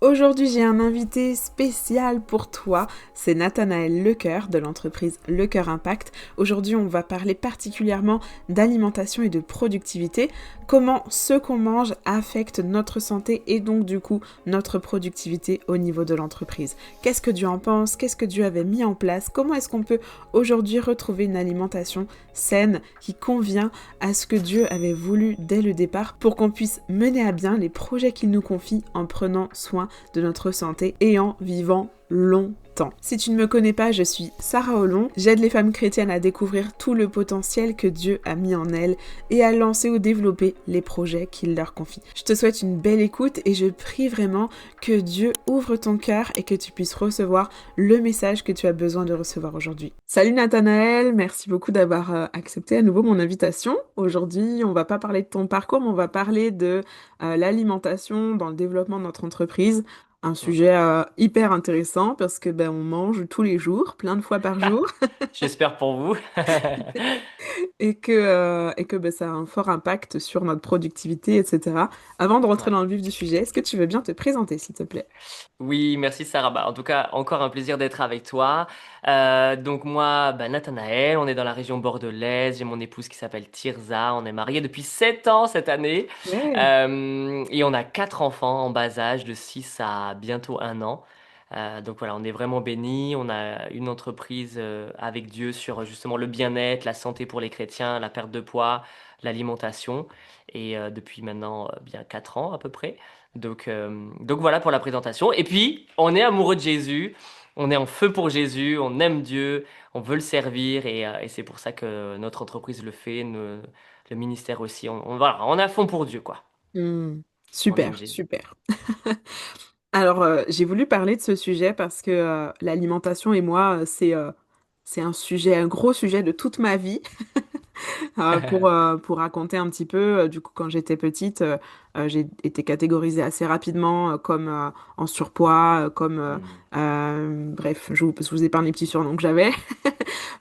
Aujourd'hui, j'ai un invité spécial pour toi. C'est Nathanaël Lecoeur de l'entreprise Lecoeur Impact. Aujourd'hui, on va parler particulièrement d'alimentation et de productivité. Comment ce qu'on mange affecte notre santé et donc du coup notre productivité au niveau de l'entreprise. Qu'est-ce que Dieu en pense? Qu'est-ce que Dieu avait mis en place? Comment est-ce qu'on peut aujourd'hui retrouver une alimentation saine qui convient à ce que Dieu avait voulu dès le départ pour qu'on puisse mener à bien les projets qu'il nous confie en prenant soin de notre santé et en vivant longtemps. Si tu ne me connais pas, je suis Sarah Olon. J'aide les femmes chrétiennes à découvrir tout le potentiel que Dieu a mis en elles et à lancer ou développer les projets qu'il leur confie. Je te souhaite une belle écoute et je prie vraiment que Dieu ouvre ton cœur et que tu puisses recevoir le message que tu as besoin de recevoir aujourd'hui. Salut Nathanaël, merci beaucoup d'avoir accepté à nouveau mon invitation. Aujourd'hui, on va pas parler de ton parcours, mais on va parler de l'alimentation dans le développement de notre entreprise. Un sujet Mhm. hyper intéressant parce que on mange tous les jours, plein de fois par jour, J'espère pour vous. et que ça a un fort impact sur notre productivité, etc. Avant de rentrer Ouais. dans le vif du sujet, est-ce que tu veux bien te présenter, s'il te plaît? Oui, merci Sarah. En tout cas, encore un plaisir d'être avec toi. Donc moi, Nathanaël, on est dans la région bordelaise. J'ai mon épouse qui s'appelle Tirza. On est mariés depuis 7 ans cette année. Ouais. Et on a 4 enfants en bas âge, de 6 à bientôt 1 an. Donc voilà, on est vraiment bénis. On a une entreprise avec Dieu sur justement le bien-être, la santé pour les chrétiens, la perte de poids, l'alimentation. Et depuis maintenant bien 4 ans à peu près. Donc voilà pour la présentation. Et puis, on est amoureux de Jésus, on est en feu pour Jésus, on aime Dieu, on veut le servir et c'est pour ça que notre entreprise le fait, le ministère aussi. Voilà, on est à fond pour Dieu, quoi. Hmm. On aime Super, Jésus. super. Alors, j'ai voulu parler de ce sujet parce que l'alimentation et moi, c'est un sujet, un gros sujet de toute ma vie. Pour raconter un petit peu, du coup, quand j'étais petite, j'ai été catégorisée assez rapidement comme en surpoids, Hmm. bref, je vous épargne les petits surnoms que j'avais.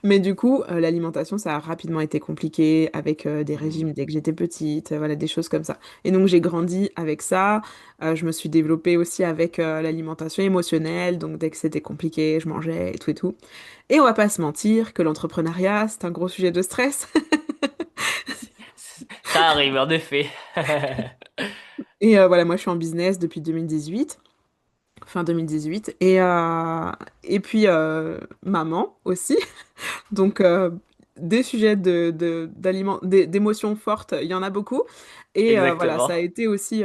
Mais du coup, l'alimentation, ça a rapidement été compliqué avec des Hmm. régimes dès que j'étais petite, voilà, des choses comme ça. Et donc, j'ai grandi avec ça. Je me suis développée aussi avec l'alimentation émotionnelle. Donc, dès que c'était compliqué, je mangeais et tout et tout. Et on va pas se mentir que l'entrepreneuriat, c'est un gros sujet de stress. Ça arrive, en effet. Et voilà, moi je suis en business depuis 2018, fin 2018, et puis maman aussi. Donc des sujets d'émotions fortes, il y en a beaucoup. Et voilà, ça a Exactement. été aussi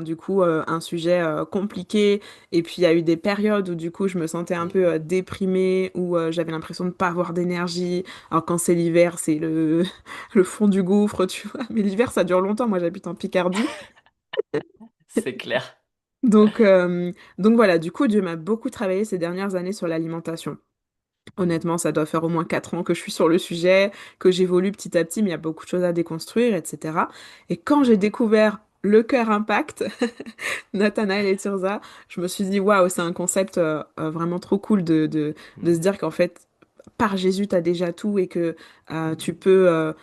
du coup un sujet compliqué. Et puis il y a eu des périodes où du coup je me sentais un peu Hmm. déprimée, où j'avais l'impression de pas avoir d'énergie. Alors quand c'est l'hiver, c'est le fond du gouffre, tu vois. Mais l'hiver, ça dure longtemps. Moi j'habite en Picardie. C'est clair. Donc, euh, donc voilà, du coup, Dieu m'a beaucoup travaillé ces dernières années sur l'alimentation. Hmm. Honnêtement, ça doit faire au moins 4 ans que je suis sur le sujet, que j'évolue petit à petit, mais il y a beaucoup de choses à déconstruire, etc. Et quand j'ai Mhm. découvert le cœur impact, Nathanaël et Tirza, je me suis dit, waouh, c'est un concept vraiment trop cool de se Hmm. dire qu'en fait, par Jésus, tu as déjà tout et que tu Hmm. peux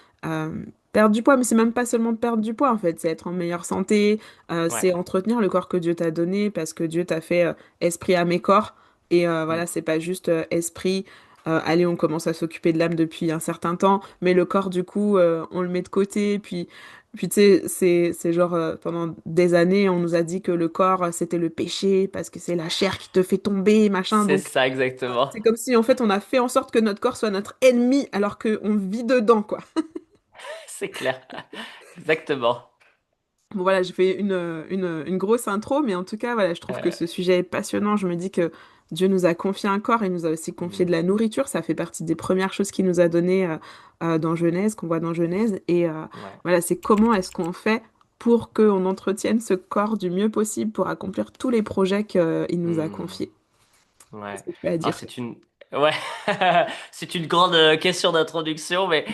perdre du poids. Mais c'est même pas seulement perdre du poids, en fait. C'est être en meilleure santé, Ouais. c'est entretenir le corps que Dieu t'a donné parce que Dieu t'a fait esprit, âme et corps. Et Hmm. voilà, c'est pas juste esprit. Allez, on commence à s'occuper de l'âme depuis un certain temps, mais le corps, du coup, on le met de côté. Puis tu sais, c'est genre, pendant des années, on nous a dit que le corps, c'était le péché parce que c'est la chair qui te fait tomber, machin. C'est Donc, ça exactement. c'est comme si en fait on a fait en sorte que notre corps soit notre ennemi alors qu'on vit dedans, quoi. C'est clair. Exactement. Bon voilà, j'ai fait une grosse intro, mais en tout cas, voilà, je trouve que Euh, ce sujet est passionnant. Je me dis que Dieu nous a confié un corps et nous a aussi confié de hmm. la nourriture. Ça fait partie des premières choses qu'il nous a données dans Genèse, qu'on voit dans Genèse. Et Ouais. voilà, c'est comment est-ce qu'on fait pour qu'on entretienne ce corps du mieux possible pour accomplir tous les projets qu'il nous a Hmm. confiés. Qu'est-ce Ouais. que tu as à Ah, dire? c'est une. Ouais. C'est une grande question d'introduction, mais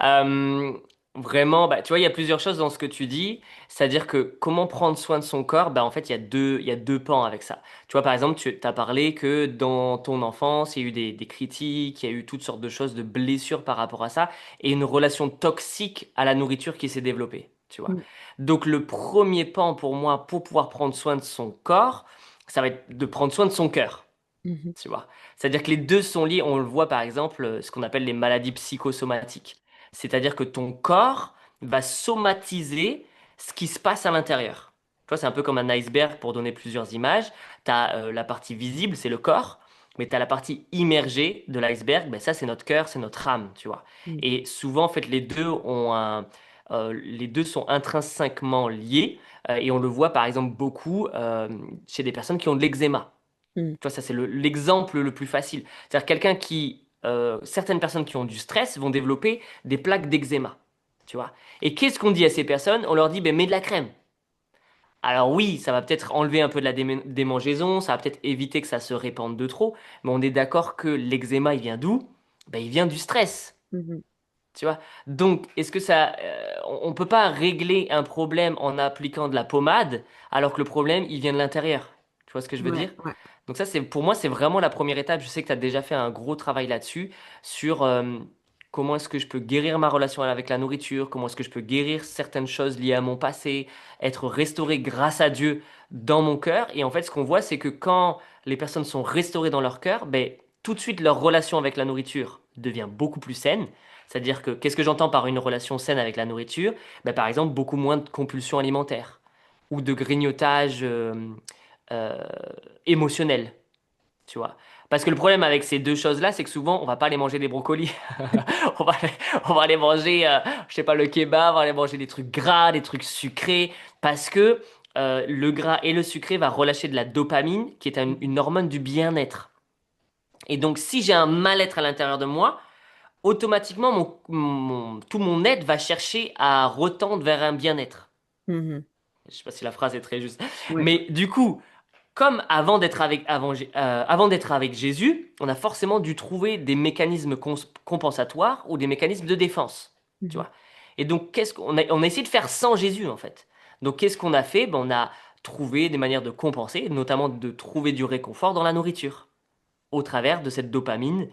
euh, vraiment, tu vois, il y a plusieurs choses dans ce que tu dis. C'est-à-dire que comment prendre soin de son corps, en fait, il y a deux pans avec ça. Tu vois, par exemple, tu as parlé que dans ton enfance, il y a eu des critiques, il y a eu toutes sortes de choses, de blessures par rapport à ça, et une relation toxique à la nourriture qui s'est développée. Tu vois. Mm. Donc, le premier pan pour moi, pour pouvoir prendre soin de son corps, ça va être de prendre soin de son cœur, Mhm. tu vois. C'est-à-dire que les deux sont liés. On le voit par exemple, ce qu'on appelle les maladies psychosomatiques. C'est-à-dire que ton corps va somatiser ce qui se passe à l'intérieur. Tu vois, c'est un peu comme un iceberg pour donner plusieurs images. Tu as la partie visible, c'est le corps, mais tu as la partie immergée de l'iceberg, ben ça c'est notre cœur, c'est notre âme, tu vois. Mhm. Et souvent, en fait, les deux sont intrinsèquement liés, et on le voit par exemple beaucoup chez des personnes qui ont de l'eczéma. Mhm. Tu vois, ça c'est l'exemple le plus facile. C'est-à-dire quelqu'un certaines personnes qui ont du stress vont développer des plaques d'eczéma. Tu vois. Et qu'est-ce qu'on dit à ces personnes? On leur dit, ben, mets de la crème. Alors oui, ça va peut-être enlever un peu de la démangeaison, ça va peut-être éviter que ça se répande de trop, mais on est d'accord que l'eczéma, il vient d'où? Ben, il vient du stress. Mhm. Tu vois? Donc, est-ce que on peut pas régler un problème en appliquant de la pommade alors que le problème, il vient de l'intérieur? Tu vois ce que je veux Ouais, dire? ouais. Donc ça, pour moi, c'est vraiment la première étape. Je sais que tu as déjà fait un gros travail là-dessus, sur comment est-ce que je peux guérir ma relation avec la nourriture, comment est-ce que je peux guérir certaines choses liées à mon passé, être restauré grâce à Dieu dans mon cœur. Et en fait, ce qu'on voit, c'est que quand les personnes sont restaurées dans leur cœur, ben, tout de suite, leur relation avec la nourriture devient beaucoup plus saine. C'est-à-dire que, qu'est-ce que j'entends par une relation saine avec la nourriture? Ben, par exemple, beaucoup moins de compulsions alimentaires ou de grignotage euh, émotionnel, tu vois. Parce que le problème avec ces deux choses-là, c'est que souvent, on va pas aller manger des brocolis. On va aller, on va aller manger, je sais pas, le kebab, on va aller manger des trucs gras, des trucs sucrés, parce que le gras et le sucré va relâcher de la dopamine, qui est une hormone du bien-être. Et donc, si j'ai un mal-être à l'intérieur de moi, automatiquement, tout mon être va chercher à retendre vers un bien-être. Mhm. Je sais pas si la phrase est très juste. Ouais. Mais du coup, comme avant d'être avec Jésus, on a forcément dû trouver des mécanismes compensatoires ou des mécanismes de défense, tu Mhm. vois. Et donc, on a essayé de faire sans Jésus, en fait. Donc, qu'est-ce qu'on a fait? Ben, on a trouvé des manières de compenser, notamment de trouver du réconfort dans la nourriture, au travers de cette dopamine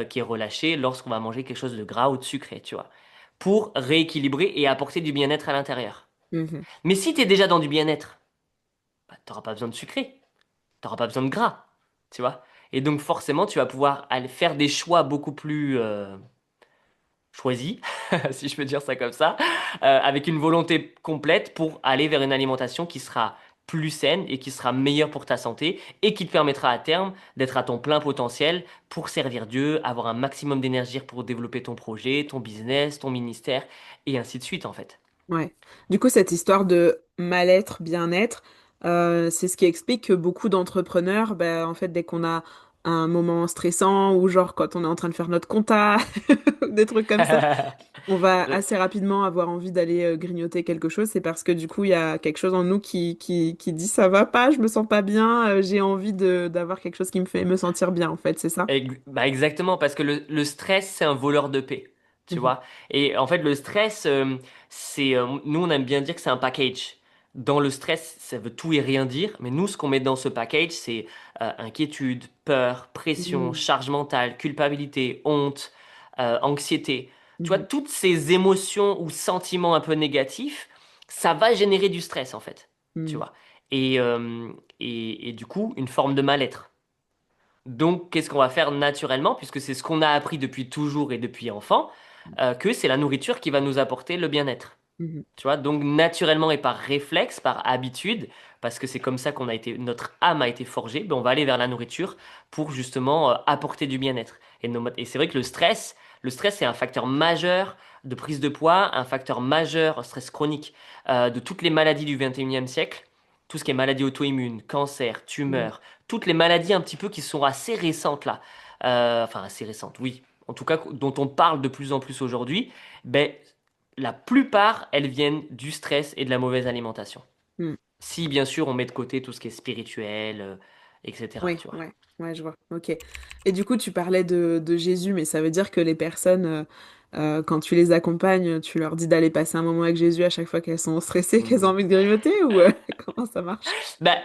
qui est relâchée lorsqu'on va manger quelque chose de gras ou de sucré, tu vois, pour rééquilibrer et apporter du bien-être à l'intérieur. Mhm. Mais si tu es déjà dans du bien-être, bah, tu n'auras pas besoin de sucré. T'auras pas besoin de gras, tu vois. Et donc forcément, tu vas pouvoir aller faire des choix beaucoup plus choisis, si je peux dire ça comme ça, avec une volonté complète pour aller vers une alimentation qui sera plus saine et qui sera meilleure pour ta santé et qui te permettra à terme d'être à ton plein potentiel pour servir Dieu, avoir un maximum d'énergie pour développer ton projet, ton business, ton ministère et ainsi de suite en fait. Ouais. Du coup, cette histoire de mal-être, bien-être, c'est ce qui explique que beaucoup d'entrepreneurs, ben, en fait, dès qu'on a un moment stressant ou genre quand on est en train de faire notre compta, des trucs comme ça, on va assez rapidement avoir envie d'aller grignoter quelque chose. C'est parce que du coup, il y a quelque chose en nous qui dit ça va pas, je me sens pas bien, j'ai envie d'avoir quelque chose qui me fait me sentir bien, en fait, c'est ça? Bah exactement, parce que le stress, c'est un voleur de paix, tu Mhm. vois. Et en fait, le stress, nous, on aime bien dire que c'est un package. Dans le stress, ça veut tout et rien dire, mais nous, ce qu'on met dans ce package, c'est inquiétude, peur, pression, Mhm. charge mentale, culpabilité, honte, anxiété. Tu vois, Mhm. toutes ces émotions ou sentiments un peu négatifs, ça va générer du stress, en fait, tu Mhm. vois. Et, euh, et du coup, une forme de mal-être. Donc, qu'est-ce qu'on va faire naturellement, puisque c'est ce qu'on a appris depuis toujours et depuis enfant, que c'est la nourriture qui va nous apporter le bien-être. Mhm. Tu vois, donc naturellement et par réflexe, par habitude, parce que c'est comme ça notre âme a été forgée, ben on va aller vers la nourriture pour justement apporter du bien-être. Et c'est vrai que le stress c'est un facteur majeur de prise de poids, un facteur majeur, stress chronique, de toutes les maladies du 21e siècle, tout ce qui est maladies auto-immunes, cancer, Mhm. tumeurs, toutes les maladies un petit peu qui sont assez récentes là, enfin assez récentes, oui, en tout cas dont on parle de plus en plus aujourd'hui, ben la plupart, elles viennent du stress et de la mauvaise alimentation. Mhm. Si, bien sûr, on met de côté tout ce qui est spirituel, etc. Oui, Tu vois. ouais, ouais, je vois. Ok. Et du coup, tu parlais de Jésus, mais ça veut dire que les personnes, quand tu les accompagnes, tu leur dis d'aller passer un moment avec Jésus à chaque fois qu'elles sont stressées, qu'elles ont Mhm. envie de grignoter, ou comment ça marche? Bah,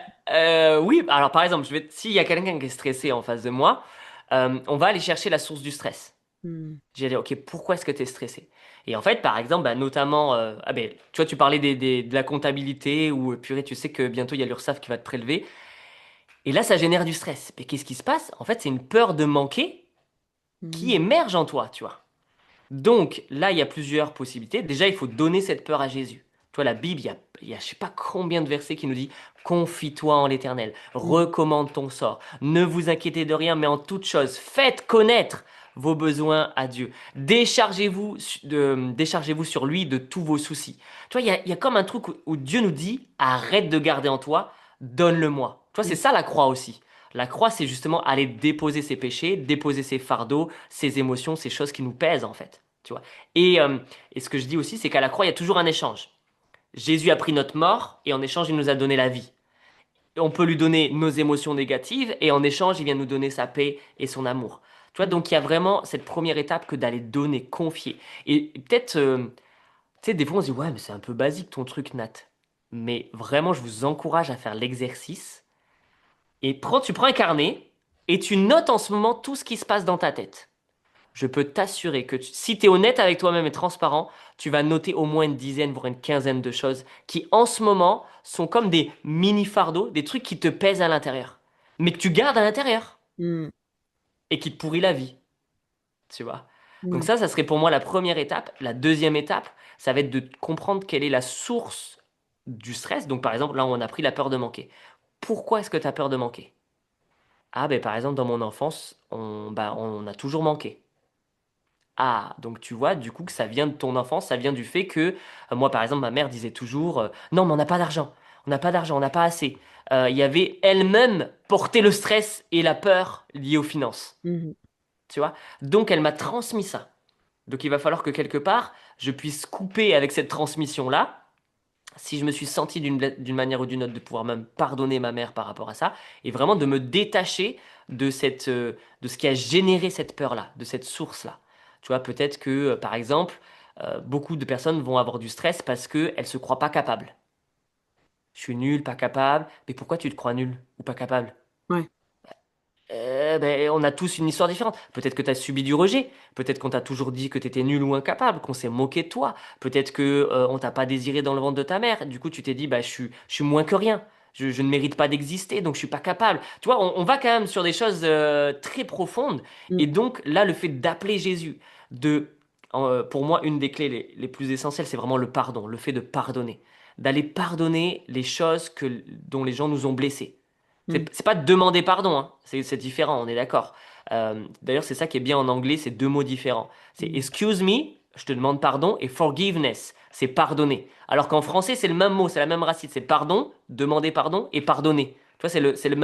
oui, alors par exemple, s'il y a quelqu'un qui est stressé en face de moi, on va aller chercher la source du stress. Hmm. J'ai dit, ok, pourquoi est-ce que tu es stressé? Et en fait, par exemple, bah, notamment, tu vois, tu parlais de la comptabilité ou purée, tu sais que bientôt il y a l'URSSAF qui va te prélever. Et là, ça génère du stress. Mais qu'est-ce qui se passe? En fait, c'est une peur de manquer qui Mhm. émerge en toi, tu vois. Donc là, il y a plusieurs possibilités. Déjà, il faut donner cette peur à Jésus. Toi, la Bible, il y a je sais pas combien de versets qui nous dit, confie-toi en l'Éternel, Mhm. recommande ton sort, ne vous inquiétez de rien, mais en toute chose, faites connaître vos besoins à Dieu. Déchargez-vous sur lui de tous vos soucis. Tu vois, il y a comme un truc où Dieu nous dit, arrête de garder en toi, donne-le-moi. Tu vois, c'est ça la croix aussi. La croix, c'est justement aller déposer ses péchés, déposer ses fardeaux, ses émotions, ces choses qui nous pèsent en fait. Tu vois. Et ce que je dis aussi, c'est qu'à la croix, il y a toujours un échange. Jésus a pris notre mort et en échange, il nous a donné la vie. Et on peut lui donner nos émotions négatives et en échange, il vient nous donner sa paix et son amour. Tu vois, Mhm. donc il y a vraiment cette première étape que d'aller donner, confier. Et peut-être, tu sais, des fois on se dit, ouais, mais c'est un peu basique ton truc, Nat. Mais vraiment, je vous encourage à faire l'exercice. Et tu prends un carnet et tu notes en ce moment tout ce qui se passe dans ta tête. Je peux t'assurer que si tu es honnête avec toi-même et transparent, tu vas noter au moins une dizaine, voire une quinzaine de choses qui, en ce moment, sont comme des mini-fardeaux, des trucs qui te pèsent à l'intérieur, mais que tu gardes à l'intérieur Mhm. et qui te pourrit la vie, tu vois. Donc Ouais. ça serait pour moi la première étape. La deuxième étape, ça va être de comprendre quelle est la source du stress. Donc par exemple, là, on a pris la peur de manquer. Pourquoi est-ce que tu as peur de manquer? Ah, ben par exemple, dans mon enfance, on a toujours manqué. Ah, donc tu vois, du coup, que ça vient de ton enfance, ça vient du fait que, moi, par exemple, ma mère disait toujours, non, mais on n'a pas d'argent, on n'a pas d'argent, on n'a pas assez. Il y avait elle-même porté le stress et la peur liée aux finances, Mhm. tu vois. Donc, elle m'a transmis ça. Donc, il va falloir que quelque part, je puisse couper avec cette transmission-là, si je me suis senti d'une manière ou d'une autre, de pouvoir même pardonner ma mère par rapport à ça, et vraiment de me détacher de ce qui a généré cette peur-là, de cette source-là. Tu vois, peut-être que, par exemple, beaucoup de personnes vont avoir du stress parce qu'elles ne se croient pas capables. Je suis nul, pas capable, mais pourquoi tu te crois nul ou pas capable? Ouais. Ben, on a tous une histoire différente. Peut-être que tu as subi du rejet. Peut-être qu'on t'a toujours dit que tu étais nul ou incapable, qu'on s'est moqué de toi. Peut-être que on t'a pas désiré dans le ventre de ta mère. Du coup, tu t'es dit, bah, je suis moins que rien. Je ne mérite pas d'exister, donc je suis pas capable. Tu vois, on va quand même sur des choses très profondes. Mhm. Et donc là, le fait d'appeler Jésus, pour moi, une des clés les plus essentielles, c'est vraiment le pardon, le fait de pardonner, d'aller pardonner les choses dont les gens nous ont blessés. Mhm. C'est pas demander pardon, hein. C'est différent, on est d'accord. D'ailleurs, c'est ça qui est bien en anglais, c'est deux mots différents. C'est Mhm. excuse me, je te demande pardon, et forgiveness, c'est pardonner. Alors qu'en français, c'est le même mot, c'est la même racine, c'est pardon, demander pardon et pardonner. Tu vois, c'est le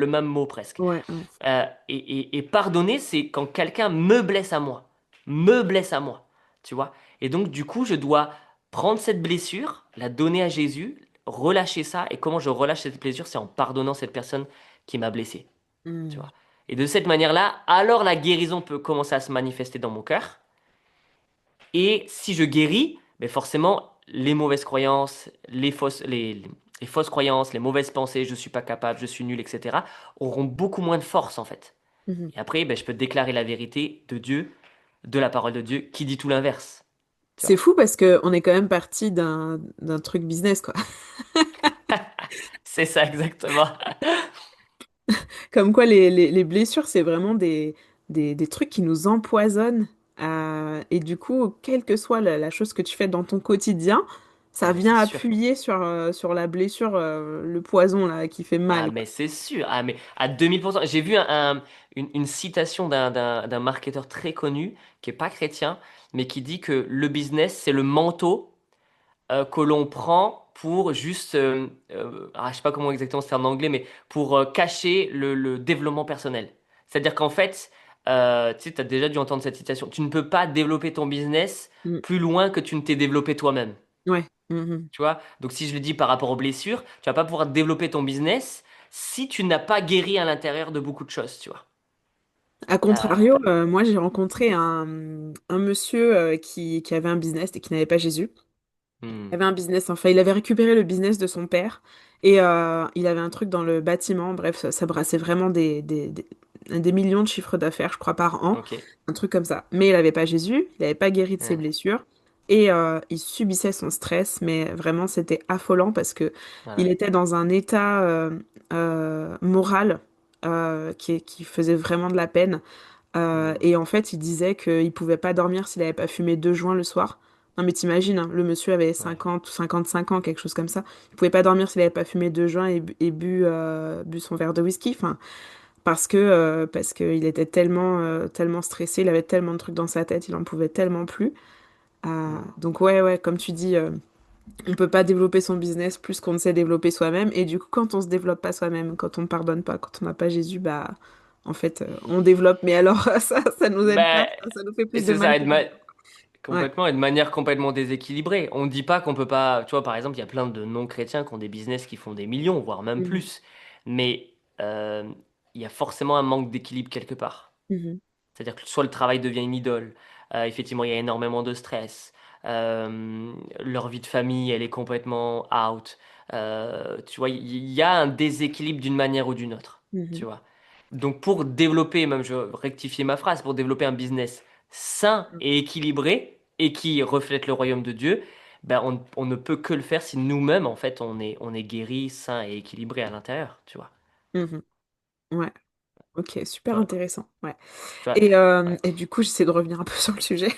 même mot presque. Ouais, ouais. Et pardonner, c'est quand quelqu'un me blesse à moi, me blesse à moi, tu vois. Et donc, du coup, je dois prendre cette blessure, la donner à Jésus, relâcher ça. Et comment je relâche cette blessure, c'est en pardonnant cette personne qui m'a blessé, tu Mhm. vois. Et de cette manière-là, alors la guérison peut commencer à se manifester dans mon cœur. Et si je guéris, mais forcément, les mauvaises croyances, les fausses croyances, les mauvaises pensées, je suis pas capable, je suis nul, etc., auront beaucoup moins de force en fait. Mhm. Et après, ben, je peux déclarer la vérité de Dieu, de la parole de Dieu, qui dit tout l'inverse. Tu C'est vois. fou parce que on est quand même parti d'un truc business, quoi. C'est ça exactement. Comme quoi les blessures, c'est vraiment des trucs qui nous empoisonnent. Et du coup, quelle que soit la chose que tu fais dans ton quotidien, Ah ça mais vient c'est sûr. appuyer sur la blessure, le poison là, qui fait Ah mal, quoi. mais c'est sûr. Ah mais à 2000%. J'ai vu une citation d'un marketeur très connu, qui est pas chrétien, mais qui dit que le business, c'est le manteau que l'on prend pour juste, je sais pas comment exactement c'est en anglais, mais pour cacher le développement personnel. C'est-à-dire qu'en fait, tu sais, tu as déjà dû entendre cette citation, tu ne peux pas développer ton business Mm. plus loin que tu ne t'es développé toi-même. Ouais. Mhm. Tu vois? Donc si je le dis par rapport aux blessures, tu vas pas pouvoir développer ton business si tu n'as pas guéri à l'intérieur de beaucoup de choses, tu vois. A Euh, contrario, moi j'ai rencontré un monsieur qui avait un business et qui n'avait pas Jésus. Il hmm, avait un business, enfin, il avait récupéré le business de son père et il avait un truc dans le bâtiment. Bref, ça brassait vraiment des millions de chiffres d'affaires, je crois, par an, ok. un truc comme ça. Mais il n'avait pas Jésus, il n'avait pas guéri de ses Ouais. blessures et il subissait son stress, mais vraiment c'était affolant parce que il Voilà. était dans un état moral qui faisait vraiment de la peine. Mhm. Et en fait, il disait qu'il pouvait pas dormir s'il avait pas fumé 2 joints le soir. Non mais t'imagines, hein, le monsieur avait Ouais. 50 ou 55 ans, quelque chose comme ça. Il pouvait pas dormir s'il avait pas fumé 2 joints et bu son verre de whisky. Enfin, parce que il était tellement stressé, il avait tellement de trucs dans sa tête, il en pouvait tellement plus. Mhm. Donc ouais, comme tu dis, on peut pas développer son business plus qu'on ne sait développer soi-même. Et du coup, quand on se développe pas soi-même, quand on ne pardonne pas, quand on n'a pas Jésus, bah en fait, on développe. Mais alors ça nous aide pas, Ben, ça nous fait et plus de c'est mal ça, que de bien. Ouais. complètement, et de manière complètement déséquilibrée. On ne dit pas qu'on peut pas. Tu vois, par exemple, il y a plein de non-chrétiens qui ont des business qui font des millions, voire même Mhm. plus. Mais il y a forcément un manque d'équilibre quelque part. Mhm. C'est-à-dire que soit le travail devient une idole, effectivement, il y a énormément de stress, leur vie de famille, elle est complètement out. Tu vois, il y a un déséquilibre d'une manière ou d'une autre, tu Mhm. vois. Donc pour développer, même je vais rectifier ma phrase, pour développer un business sain et équilibré et qui reflète le royaume de Dieu, ben on ne peut que le faire si nous-mêmes, en fait, on est guéri, sain et équilibré à l'intérieur, tu vois. Mhm. Ouais. Ok, Tu super vois, intéressant. Ouais. tu vois, ouais. Et du coup, j'essaie de revenir un peu sur le sujet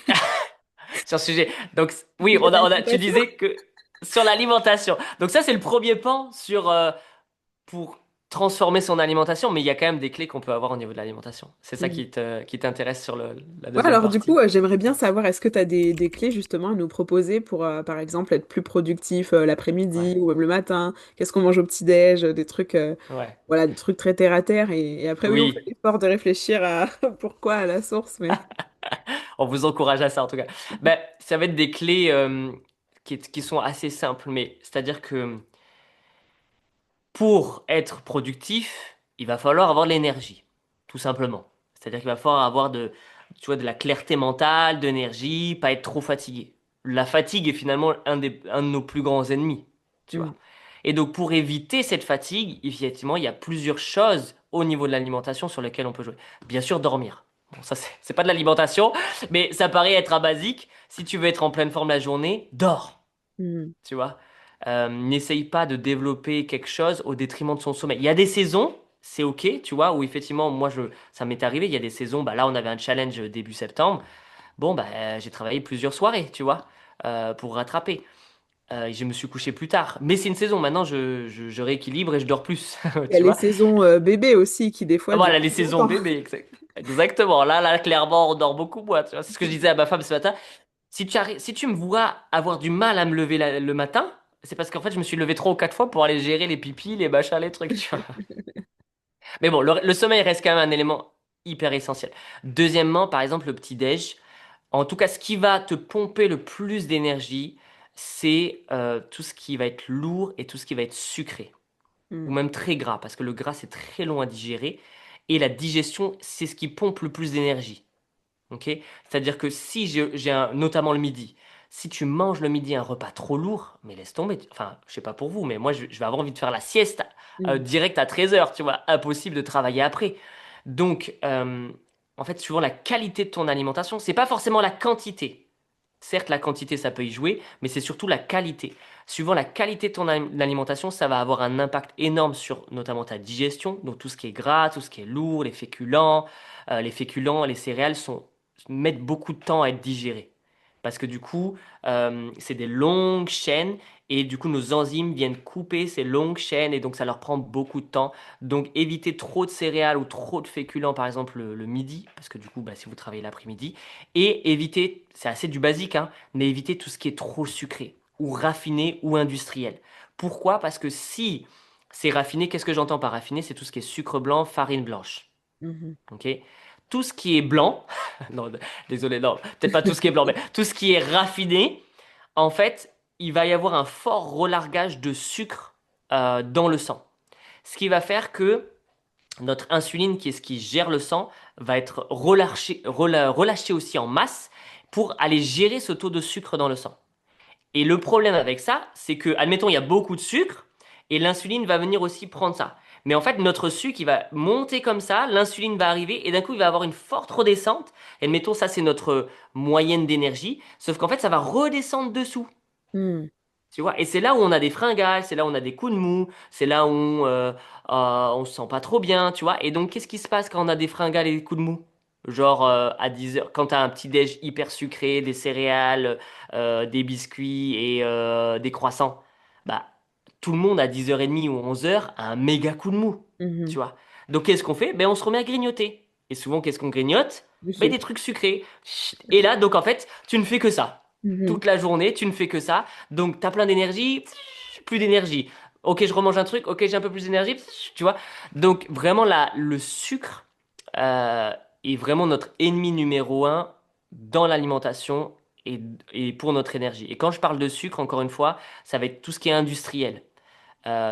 Sur ce sujet. Donc, oui, de tu l'alimentation. disais que sur l'alimentation. Donc ça, c'est le premier pan sur, pour transformer son alimentation, mais il y a quand même des clés qu'on peut avoir au niveau de l'alimentation. C'est ça qui t'intéresse sur la Ouais, deuxième alors du coup, partie. j'aimerais bien savoir, est-ce que tu as des clés justement à nous proposer pour, par exemple, être plus productif l'après-midi Ouais, ou même le matin? Qu'est-ce qu'on mange au petit-déj? Des trucs, ouais. voilà, des trucs très terre à terre. Et après, oui, on fait Oui, l'effort de réfléchir à pourquoi à la source, mais. on vous encourage à ça en tout cas. Ben, ça va être des clés qui sont assez simples, mais c'est-à-dire que pour être productif, il va falloir avoir de l'énergie, tout simplement. C'est-à-dire qu'il va falloir avoir tu vois, de la clarté mentale, de l'énergie, pas être trop fatigué. La fatigue est finalement un de nos plus grands ennemis, tu vois. Mm, Et donc pour éviter cette fatigue, effectivement, il y a plusieurs choses au niveau de l'alimentation sur lesquelles on peut jouer. Bien sûr, dormir. Bon, ça, c'est pas de l'alimentation, mais ça paraît être un basique. Si tu veux être en pleine forme la journée, dors, mm, tu vois. N'essaye pas de développer quelque chose au détriment de son sommeil. Il y a des saisons, c'est ok, tu vois, où effectivement, ça m'est arrivé, il y a des saisons, bah là, on avait un challenge début septembre. Bon, bah, j'ai travaillé plusieurs soirées, tu vois, pour rattraper. Je me suis couché plus tard. Mais c'est une saison, maintenant, je rééquilibre et je dors plus, Il y a tu les vois. saisons bébés aussi qui, des fois, durent Voilà, les plus saisons longtemps. bébé, exactement. Là, clairement, on dort beaucoup moins, tu vois. C'est ce que je disais à ma femme ce matin. Si tu me vois avoir du mal à me lever le matin, c'est parce qu'en fait, je me suis levé 3 ou 4 fois pour aller gérer les pipis, les machins, les trucs, tu vois. Mais bon, le sommeil reste quand même un élément hyper essentiel. Deuxièmement, par exemple, le petit-déj. En tout cas, ce qui va te pomper le plus d'énergie, c'est tout ce qui va être lourd et tout ce qui va être sucré. Ou Mm, même très gras, parce que le gras, c'est très long à digérer. Et la digestion, c'est ce qui pompe le plus d'énergie. Ok? C'est-à-dire que si notamment le midi, si tu manges le midi un repas trop lourd, mais laisse tomber. Enfin, je sais pas pour vous, mais moi, je vais avoir envie de faire la sieste mm, direct à 13 heures, tu vois. Impossible de travailler après. Donc, en fait, suivant la qualité de ton alimentation, c'est pas forcément la quantité. Certes, la quantité, ça peut y jouer, mais c'est surtout la qualité. Suivant la qualité de ton alimentation, ça va avoir un impact énorme sur notamment ta digestion, donc tout ce qui est gras, tout ce qui est lourd, les féculents. Les féculents, les céréales mettent beaucoup de temps à être digérés. Parce que du coup, c'est des longues chaînes et du coup, nos enzymes viennent couper ces longues chaînes et donc ça leur prend beaucoup de temps. Donc, éviter trop de céréales ou trop de féculents, par exemple le midi, parce que du coup, bah, si vous travaillez l'après-midi, et éviter, c'est assez du basique, hein, mais éviter tout ce qui est trop sucré, ou raffiné, ou industriel. Pourquoi? Parce que si c'est raffiné, qu'est-ce que j'entends par raffiné? C'est tout ce qui est sucre blanc, farine blanche. mhm, Ok? Tout ce qui est blanc, non, désolé, non, peut-être pas tout ce qui est blanc, mais tout ce qui est raffiné, en fait, il va y avoir un fort relargage de sucre dans le sang. Ce qui va faire que notre insuline, qui est ce qui gère le sang, va être relâchée aussi en masse pour aller gérer ce taux de sucre dans le sang. Et le problème avec ça, c'est que, admettons, il y a beaucoup de sucre et l'insuline va venir aussi prendre ça. Mais en fait, notre sucre, il va monter comme ça, l'insuline va arriver, et d'un coup, il va avoir une forte redescente. Et admettons, ça, c'est notre moyenne d'énergie. Sauf qu'en fait, ça va redescendre dessous. Hmm. Tu vois, et c'est là où on a des fringales, c'est là où on a des coups de mou, c'est là où on se sent pas trop bien, tu vois. Et donc, qu'est-ce qui se passe quand on a des fringales et des coups de mou? Genre à 10 heures, quand t'as un petit déj hyper sucré, des céréales, des biscuits et des croissants, bah tout le monde à 10h30 ou 11 heures a un méga coup de mou, tu Mhm. vois. Donc qu'est-ce qu'on fait? Ben on se remet à grignoter. Et souvent, qu'est-ce qu'on grignote? Du Ben des sucre. trucs sucrés. Chut. Et là, donc en fait, tu ne fais que ça. Mhm. Toute la journée, tu ne fais que ça. Donc, t'as plein d'énergie, plus d'énergie. Ok, je remange un truc, ok, j'ai un peu plus d'énergie, tu vois. Donc, vraiment, le sucre euh, est vraiment notre ennemi numéro un dans l'alimentation et, et pour notre énergie. Et quand je parle de sucre, encore une fois, ça va être tout ce qui est industriel.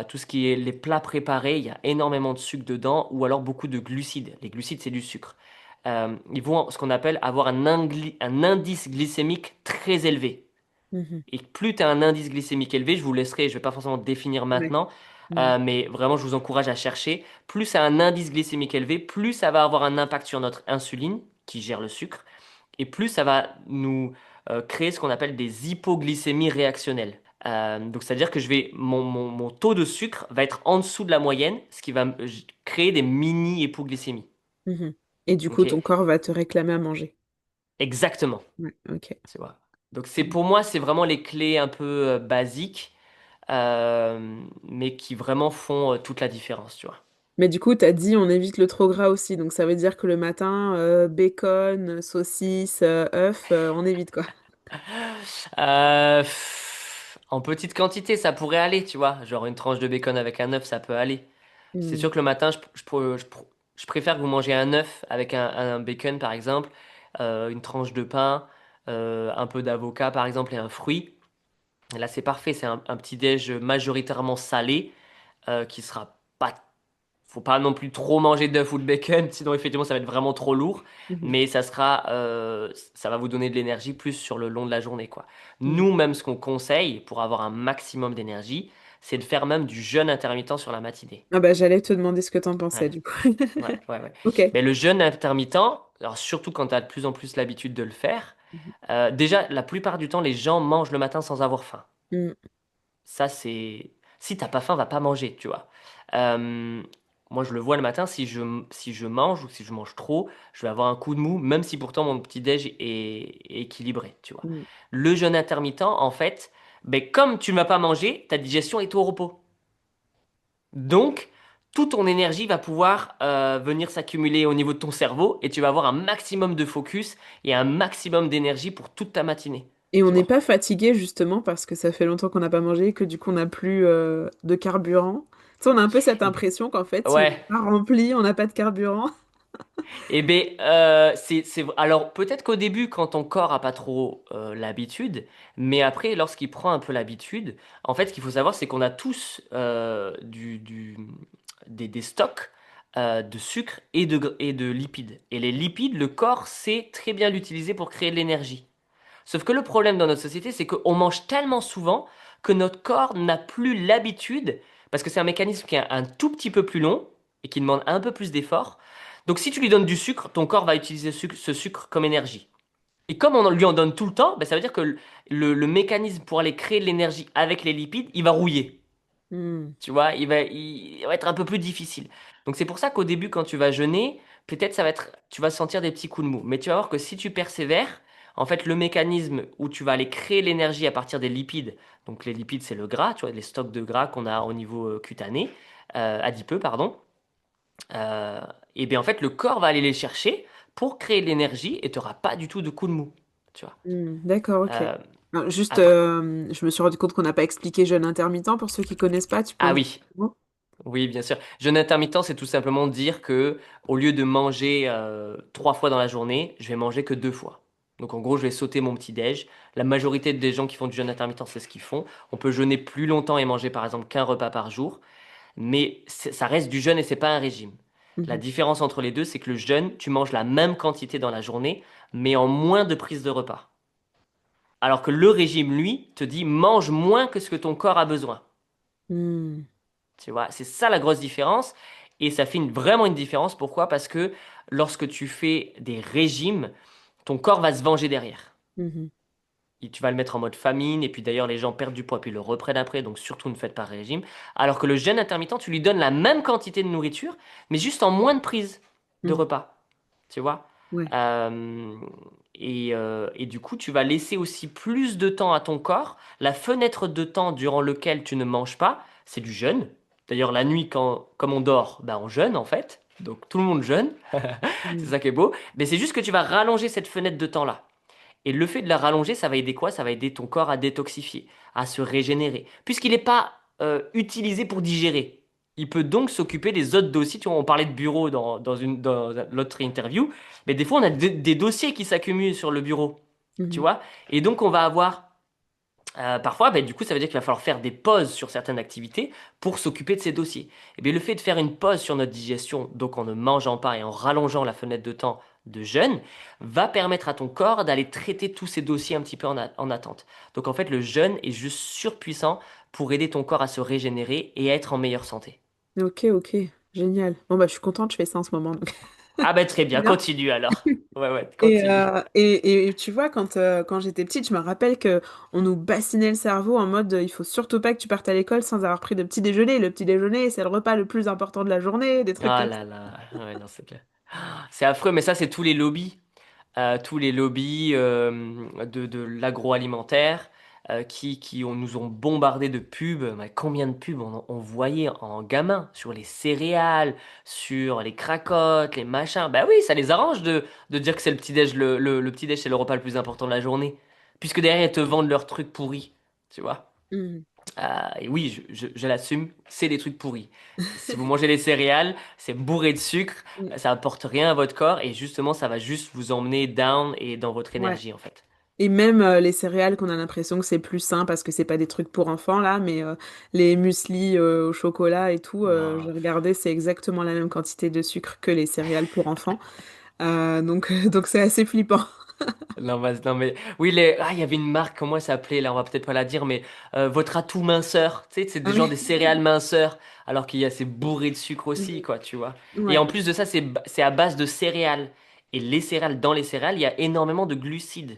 Tout ce qui est les plats préparés, il y a énormément de sucre dedans, ou alors beaucoup de glucides. Les glucides, c'est du sucre. Ils vont, ce qu'on appelle, avoir un indice glycémique très élevé. Mhm. Et plus tu as un indice glycémique élevé, je vous laisserai, je vais pas forcément définir Ouais. maintenant, Mhm. mais vraiment je vous encourage à chercher. Plus ça a un indice glycémique élevé, plus ça va avoir un impact sur notre insuline, qui gère le sucre, et plus ça va nous créer ce qu'on appelle des hypoglycémies réactionnelles. Donc c'est-à-dire que mon taux de sucre va être en dessous de la moyenne, ce qui va créer des mini-hypoglycémies. Mhm. Et du coup, Ok? ton corps va te réclamer à manger. Exactement. Ouais, ok. Tu vois. Donc c'est pour moi, c'est vraiment les clés un peu basiques mais qui vraiment font toute la différence, tu vois. Mais du coup, t'as dit on évite le trop gras aussi, donc ça veut dire que le matin, bacon, saucisse, œuf, on évite quoi. En petite quantité, ça pourrait aller, tu vois. Genre une tranche de bacon avec un œuf, ça peut aller. C'est Hmm. sûr que le matin, je préfère que vous mangez un œuf avec un bacon, par exemple, une tranche de pain, un peu d'avocat, par exemple, et un fruit. Et là, c'est parfait. C'est un petit déj majoritairement salé qui sera pas. Faut pas non plus trop manger d'œufs ou de bacon, sinon effectivement ça va être vraiment trop lourd. Mhm. Mais ça va vous donner de l'énergie plus sur le long de la journée, quoi. Hmm. Nous, même ce qu'on conseille pour avoir un maximum d'énergie, c'est de faire même du jeûne intermittent sur la matinée. Ah bah j'allais te demander ce que t'en Ouais, pensais du coup. ouais. Ok. Mais le jeûne intermittent, alors surtout quand tu as de plus en plus l'habitude de le faire, déjà la plupart du temps les gens mangent le matin sans avoir faim. Hmm. Ça, c'est. Si t'as pas faim, va pas manger, tu vois. Euh, Moi, je le vois le matin, si je mange ou si je mange trop, je vais avoir un coup de mou, même si pourtant mon petit-déj est équilibré, tu vois. Hmm. Le jeûne intermittent, en fait, ben, comme tu ne vas pas manger, ta digestion est au repos. Donc, toute ton énergie va pouvoir venir s'accumuler au niveau de ton cerveau et tu vas avoir un maximum de focus et un maximum d'énergie pour toute ta matinée, Et on tu n'est vois. pas fatigué justement parce que ça fait longtemps qu'on n'a pas mangé et que du coup on n'a plus de carburant. Tu sais, on a un peu cette impression qu'en fait si on n'est Ouais. pas rempli, on n'a pas de carburant. Eh bien, alors peut-être qu'au début, quand ton corps a pas trop l'habitude, mais après, lorsqu'il prend un peu l'habitude, en fait, ce qu'il faut savoir, c'est qu'on a tous des stocks de sucre et de lipides. Et les lipides, le corps sait très bien l'utiliser pour créer de l'énergie. Sauf que le problème dans notre société, c'est qu'on mange tellement souvent que notre corps n'a plus l'habitude, parce que c'est un mécanisme qui est un tout petit peu plus long et qui demande un peu plus d'effort. Donc si tu lui donnes du sucre, ton corps va utiliser ce sucre comme énergie. Et comme on lui en donne tout le temps, ben ça veut dire que le mécanisme pour aller créer de l'énergie avec les lipides, il va rouiller. Hmm. Tu vois, il va être un peu plus difficile. Donc c'est pour ça qu'au début, quand tu vas jeûner, peut-être tu vas sentir des petits coups de mou. Mais tu vas voir que si tu persévères, en fait, le mécanisme où tu vas aller créer l'énergie à partir des lipides, donc les lipides, c'est le gras, tu vois, les stocks de gras qu'on a au niveau cutané, adipeux, pardon. Euh, et bien en fait, le corps va aller les chercher pour créer de l'énergie et tu n'auras pas du tout de coups de mou. Tu vois. Hmm. D'accord, ok. Euh, Alors, juste, Après, je me suis rendu compte qu'on n'a pas expliqué jeûne intermittent pour ceux qui connaissent pas. Tu peux ah en dire oui. un mot. Oui, bien sûr. Jeûne intermittent, c'est tout simplement dire que au lieu de manger 3 fois dans la journée, je vais manger que 2 fois. Donc en gros, je vais sauter mon petit-déj. La majorité des gens qui font du jeûne intermittent, c'est ce qu'ils font. On peut jeûner plus longtemps et manger par exemple qu'un repas par jour, mais ça reste du jeûne et c'est pas un régime. La Mhm. différence entre les deux, c'est que le jeûne, tu manges la même quantité dans la journée, mais en moins de prise de repas. Alors que le régime, lui, te dit mange moins que ce que ton corps a besoin. Hmm. Tu vois, c'est ça la grosse différence. Et ça fait vraiment une différence. Pourquoi? Parce que lorsque tu fais des régimes, ton corps va se venger derrière. Mhm. Et tu vas le mettre en mode famine. Et puis d'ailleurs, les gens perdent du poids puis le reprennent après. Donc surtout, ne faites pas régime. Alors que le jeûne intermittent, tu lui donnes la même quantité de nourriture, mais juste en moins de prise de Mhm. repas. Tu vois? Ouais. Euh, et du coup, tu vas laisser aussi plus de temps à ton corps. La fenêtre de temps durant lequel tu ne manges pas, c'est du jeûne. D'ailleurs, la nuit, comme on dort, bah, on jeûne en fait. Donc tout le monde jeûne. C'est Mhm. ça qui est beau. Mais c'est juste que tu vas rallonger cette fenêtre de temps-là. Et le fait de la rallonger, ça va aider quoi? Ça va aider ton corps à détoxifier, à se régénérer. Puisqu'il n'est pas utilisé pour digérer. Il peut donc s'occuper des autres dossiers. Tu vois, on parlait de bureau dans l'autre interview. Mais des fois, on a des dossiers qui s'accumulent sur le bureau. Tu Mhm. vois? Et donc, on va avoir parfois, ben, du coup, ça veut dire qu'il va falloir faire des pauses sur certaines activités pour s'occuper de ces dossiers. Et bien, le fait de faire une pause sur notre digestion, donc en ne mangeant pas et en rallongeant la fenêtre de temps de jeûne, va permettre à ton corps d'aller traiter tous ces dossiers un petit peu en attente. Donc en fait, le jeûne est juste surpuissant pour aider ton corps à se régénérer et à être en meilleure santé. Ok, ok, génial. Bon, bah, je suis contente, je fais ça en ce moment. Donc. Ah ben très C'est bien, bien. continue alors. Ouais, ouais, Et, continue. et tu vois, quand j'étais petite, je me rappelle que on nous bassinait le cerveau en mode il faut surtout pas que tu partes à l'école sans avoir pris de petit déjeuner. Le petit déjeuner, c'est le repas le plus important de la journée, des trucs Ah comme ça. là là, ouais, non, c'est clair. C'est affreux, mais ça, c'est tous les lobbies de l'agroalimentaire nous ont bombardé de pubs. Mais combien de pubs on voyait en gamin sur les céréales, sur les cracottes, les machins. Bah oui, ça les arrange de dire que c'est le petit-déj, le petit-déj, c'est le repas le plus important de la journée. Puisque derrière, ils te vendent leurs trucs pourris, tu vois. Mhm. Et oui, je l'assume, c'est des trucs pourris. Si vous mangez des céréales, c'est bourré de sucre, ça apporte rien à votre corps et justement, ça va juste vous emmener down et dans votre Ouais. énergie en fait. Et même les céréales qu'on a l'impression que c'est plus sain parce que c'est pas des trucs pour enfants là, mais les muesli au chocolat et tout, j'ai Non, regardé, c'est exactement la même quantité de sucre que les céréales pour enfants. Donc donc c'est assez flippant. non, non mais oui, il y avait une marque, comment elle s'appelait là, on va peut-être pas la dire, mais votre atout minceur, tu sais, c'est Ah des gens oui. des céréales minceurs, alors c'est bourré de sucre aussi, Mhm. quoi, tu vois. Et Ouais. en plus de ça, c'est à base de céréales. Et les céréales, dans les céréales, il y a énormément de glucides.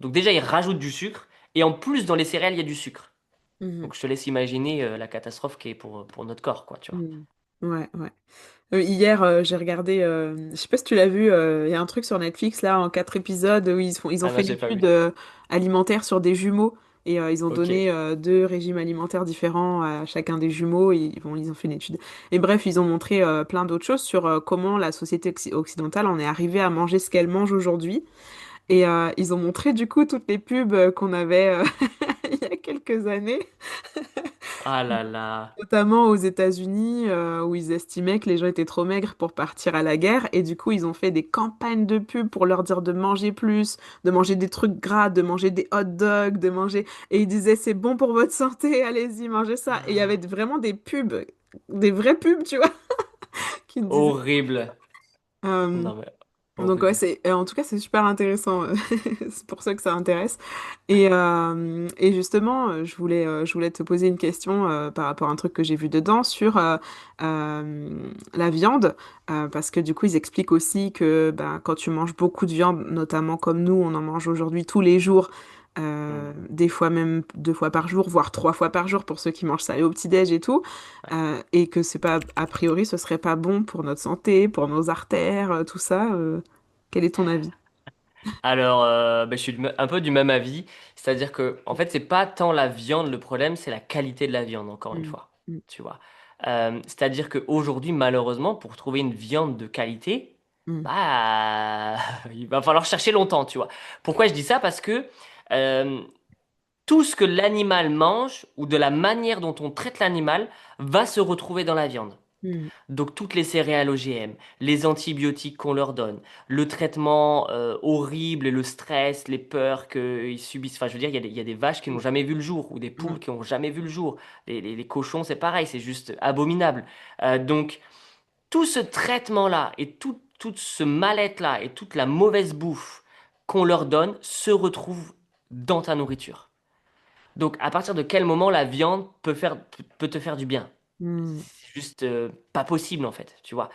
Donc déjà, ils rajoutent du sucre. Et en plus, dans les céréales, il y a du sucre. Mhm. Donc je te laisse imaginer la catastrophe qui est pour notre corps, quoi, tu vois. Mhm. Ouais, ouais. Hier, j'ai regardé, je sais pas si tu l'as vu, il y a un truc sur Netflix là en 4 épisodes où ils ont Ah non, fait j'ai pas l'étude vu. alimentaire sur des jumeaux et ils ont Ok. donné 2 régimes alimentaires différents à chacun des jumeaux et ils ont fait une étude. Et bref, ils ont montré plein d'autres choses sur comment la société occidentale en est arrivée à manger ce qu'elle mange aujourd'hui. Et ils ont montré du coup toutes les pubs qu'on avait il y a quelques années. Ah là là. Notamment aux États-Unis, où ils estimaient que les gens étaient trop maigres pour partir à la guerre, et du coup, ils ont fait des campagnes de pub pour leur dire de manger plus, de manger des trucs gras, de manger des hot dogs, de manger. Et ils disaient, c'est bon pour votre santé, allez-y, mangez ça. Et il y avait vraiment des pubs, des vraies pubs, tu vois, qui disaient. Horrible. Euh, Non mais donc ouais, horrible. en tout cas c'est super intéressant, c'est pour ça que ça intéresse. Et justement, je voulais te poser une question par rapport à un truc que j'ai vu dedans sur la viande, parce que du coup ils expliquent aussi que ben, quand tu manges beaucoup de viande, notamment comme nous, on en mange aujourd'hui tous les jours, Hmm. des fois même 2 fois par jour, voire 3 fois par jour pour ceux qui mangent salé au petit-déj et tout. Ouais. Et que c'est pas, a priori, ce serait pas bon pour notre santé, pour nos artères, tout ça. Quel est ton avis? Alors, je suis un peu du même avis. C'est-à-dire que, en fait, c'est pas tant la viande le problème, c'est la qualité de la viande, encore une Mm, fois. mm, Tu vois. C'est-à-dire qu'aujourd'hui, malheureusement, pour trouver une viande de qualité, mm, bah, il va falloir chercher longtemps, tu vois. Pourquoi je dis ça? Parce que euh, tout ce que l'animal mange ou de la manière dont on traite l'animal va se retrouver dans la viande. mm, Donc toutes les céréales OGM, les antibiotiques qu'on leur donne, le traitement horrible et le stress, les peurs qu'ils subissent. Enfin, je veux dire, il y a des vaches qui n'ont jamais vu le jour ou des poules mm, qui n'ont jamais vu le jour. Les cochons, c'est pareil, c'est juste abominable. Donc tout ce traitement-là et tout ce mal-être-là et toute la mauvaise bouffe qu'on leur donne se retrouve dans ta nourriture. Donc, à partir de quel moment la viande peut te faire du bien? Mm. C'est juste pas possible en fait, tu vois.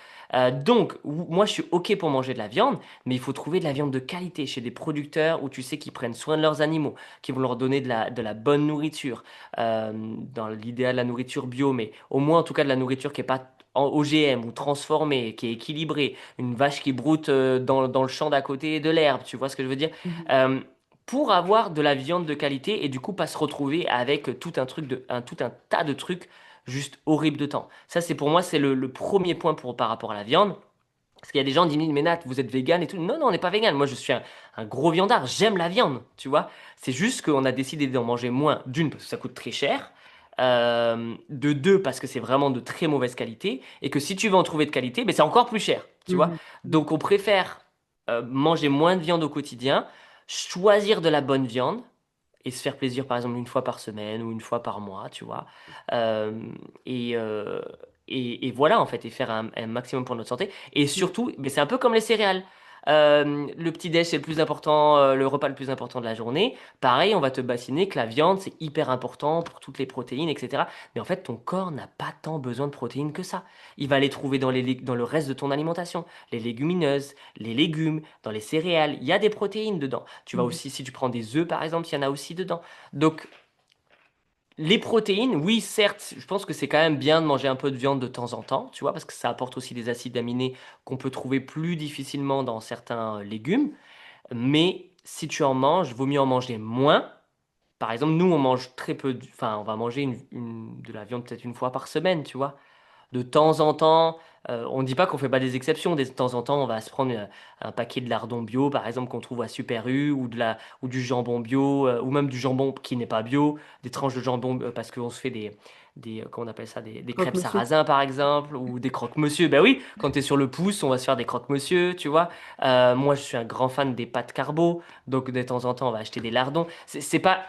Donc, moi je suis OK pour manger de la viande, mais il faut trouver de la viande de qualité chez des producteurs où tu sais qu'ils prennent soin de leurs animaux, qui vont leur donner de la bonne nourriture. Dans l'idéal, la nourriture bio, mais au moins en tout cas de la nourriture qui est pas en OGM ou transformée, qui est équilibrée. Une vache qui broute dans le champ d'à côté de l'herbe, tu vois ce que je veux dire? Mhm. Euh, pour avoir de la viande de qualité et du coup pas se retrouver avec tout un tas de trucs juste horrible de temps. Ça, c'est pour moi, c'est le premier point par rapport à la viande. Parce qu'il y a des gens qui disent, mais Nat, vous êtes vegan et tout. Non, non, on n'est pas vegan. Moi, je suis un gros viandard. J'aime la viande, tu vois. C'est juste qu'on a décidé d'en manger moins. D'une, parce que ça coûte très cher. De deux, parce que c'est vraiment de très mauvaise qualité. Et que si tu veux en trouver de qualité, ben, c'est encore plus cher, tu vois. Mhm. Donc, on préfère manger moins de viande au quotidien, choisir de la bonne viande et se faire plaisir, par exemple, une fois par semaine ou une fois par mois, tu vois. Euh, et, euh, et voilà, en fait, et faire un maximum pour notre santé. Et Mhm. surtout, mais c'est un peu comme les céréales. Le petit-déj, c'est le plus important, le repas le plus important de la journée. Pareil, on va te bassiner que la viande, c'est hyper important pour toutes les protéines, etc. Mais en fait, ton corps n'a pas tant besoin de protéines que ça. Il va les trouver dans le reste de ton alimentation. Les légumineuses, les légumes, dans les céréales, il y a des protéines dedans. Tu vas Mhm. aussi, si tu prends des œufs par exemple, il y en a aussi dedans. Donc, les protéines, oui, certes, je pense que c'est quand même bien de manger un peu de viande de temps en temps, tu vois, parce que ça apporte aussi des acides aminés qu'on peut trouver plus difficilement dans certains légumes. Mais si tu en manges, vaut mieux en manger moins. Par exemple, nous, on mange très peu, enfin, on va manger de la viande peut-être une fois par semaine, tu vois. De temps en temps, on ne dit pas qu'on fait pas des exceptions. De temps en temps, on va se prendre un paquet de lardons bio, par exemple, qu'on trouve à Super U, ou du jambon bio, ou même du jambon qui n'est pas bio, des tranches de jambon, parce qu'on se fait comment on appelle ça, des crêpes Croque-monsieur. sarrasin, par exemple, ou des croque-monsieur. Ben oui, quand tu es sur le pouce, on va se faire des croque-monsieur, tu vois. Moi, je suis un grand fan des pâtes carbo, donc de temps en temps, on va acheter des lardons. C'est pas,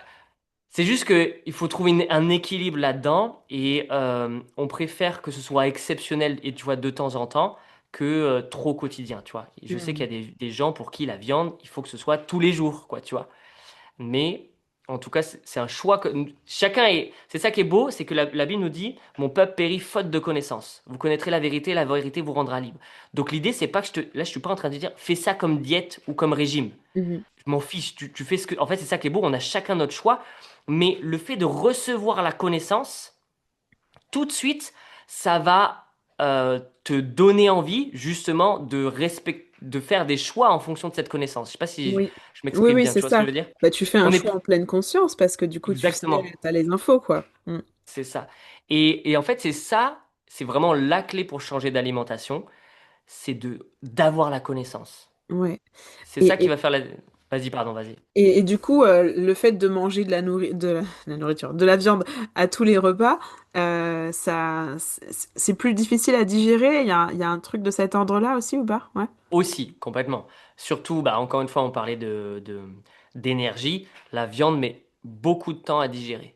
c'est juste que il faut trouver un équilibre là-dedans et on préfère que ce soit exceptionnel et tu vois de temps en temps que trop quotidien, tu vois. Je sais qu'il Mhm. y a des gens pour qui la viande, il faut que ce soit tous les jours, quoi, tu vois. Mais en tout cas, c'est un choix que chacun est. C'est ça qui est beau, c'est que la Bible nous dit, mon peuple périt faute de connaissance. Vous connaîtrez la vérité vous rendra libre. Donc l'idée, c'est pas que là, je suis pas en train de dire, fais ça comme diète ou comme régime. Mhm. Je m'en fiche, tu fais ce que. En fait, c'est ça qui est beau, on a chacun notre choix. Mais le fait de recevoir la connaissance, tout de suite, ça va te donner envie, justement, de faire des choix en fonction de cette connaissance. Je sais pas si Oui, je oui, m'exprime oui, bien, c'est tu vois ce que je ça. veux dire? Bah, tu fais un On est. choix en pleine conscience parce que du coup, tu sais, Exactement, t'as les infos, quoi. Mm. c'est ça. Et en fait, c'est ça, c'est vraiment la clé pour changer d'alimentation, c'est d'avoir la connaissance. Ouais. C'est ça Et, qui et, va faire la. Vas-y, pardon, vas-y. et du coup, le fait de manger la nourriture, de la viande à tous les repas, c'est plus difficile à digérer. Il y a un truc de cet ordre-là aussi ou pas? Ouais. Aussi, complètement. Surtout, bah, encore une fois, on parlait d'énergie. La viande met beaucoup de temps à digérer.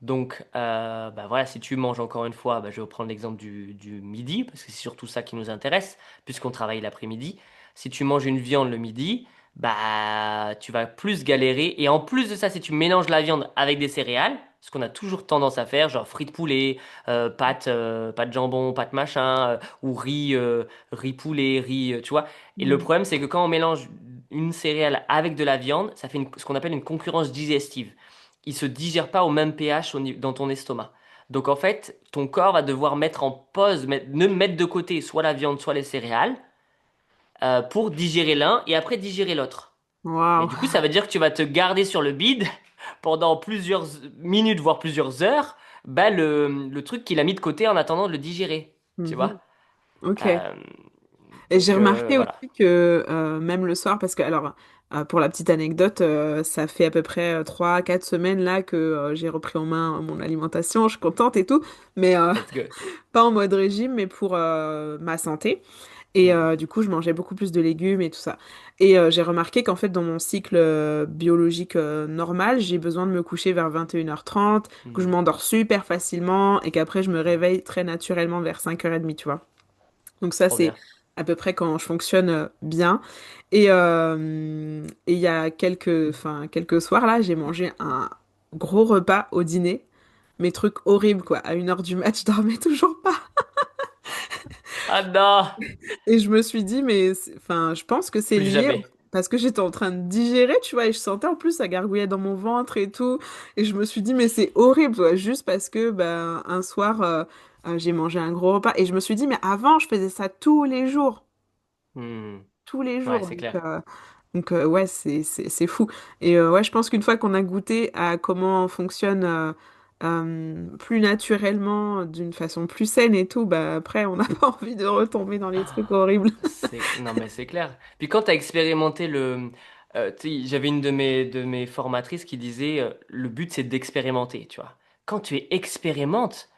Donc, bah, voilà, si tu manges encore une fois, bah, je vais prendre l'exemple du midi, parce que c'est surtout ça qui nous intéresse, puisqu'on travaille l'après-midi. Si tu manges une viande le midi, bah, tu vas plus galérer. Et en plus de ça, si tu mélanges la viande avec des céréales, ce qu'on a toujours tendance à faire, genre frites poulet, pâtes jambon, pâtes machin, ou riz poulet, tu vois. Et le Mm. problème, c'est que quand on mélange une céréale avec de la viande, ça fait ce qu'on appelle une concurrence digestive. Il se digère pas au même pH dans ton estomac. Donc en fait, ton corps va devoir mettre en pause, mettre de côté soit la viande, soit les céréales, pour digérer l'un et après digérer l'autre. Mais Waouh. du coup, ça veut dire que tu vas te garder sur le bide pendant plusieurs minutes, voire plusieurs heures, bah, le truc qu'il a mis de côté en attendant de le digérer. Tu Mhm. vois? Ok. Euh, Et j'ai donc remarqué voilà. aussi que même le soir, parce que alors pour la petite anecdote, ça fait à peu près 3 à 4 semaines là que j'ai repris en main mon alimentation, je suis contente et tout, mais Let's go. pas en mode régime, mais pour ma santé. Et Mhm. du coup, je mangeais beaucoup plus de légumes et tout ça. Et j'ai remarqué qu'en fait, dans mon cycle biologique normal, j'ai besoin de me coucher vers 21h30, que je Mhm. m'endors super facilement et qu'après, je me réveille très naturellement vers 5h30, tu vois. Donc ça, Trop c'est bien. à peu près quand je fonctionne bien. Et il y a quelques soirs là, j'ai mangé un gros repas au dîner. mes trucs horribles, quoi. À 1 heure du match, je dormais toujours pas. Ah non! Et je me suis dit, mais enfin, je pense que c'est Plus lié jamais. parce que j'étais en train de digérer, tu vois, et je sentais en plus ça gargouillait dans mon ventre et tout. Et je me suis dit, mais c'est horrible, quoi, juste parce que ben, un soir, j'ai mangé un gros repas. Et je me suis dit, mais avant, je faisais ça tous les jours. Hmm. Tous les Ouais, jours. c'est clair. Donc ouais, c'est fou. Et ouais, je pense qu'une fois qu'on a goûté à comment on fonctionne plus naturellement, d'une façon plus saine et tout, bah après, on n'a pas envie de retomber dans les trucs horribles. Non, mais c'est clair. Puis quand tu as expérimenté tu sais, j'avais une de mes formatrices qui disait le but c'est d'expérimenter, tu vois. Quand tu expérimentes,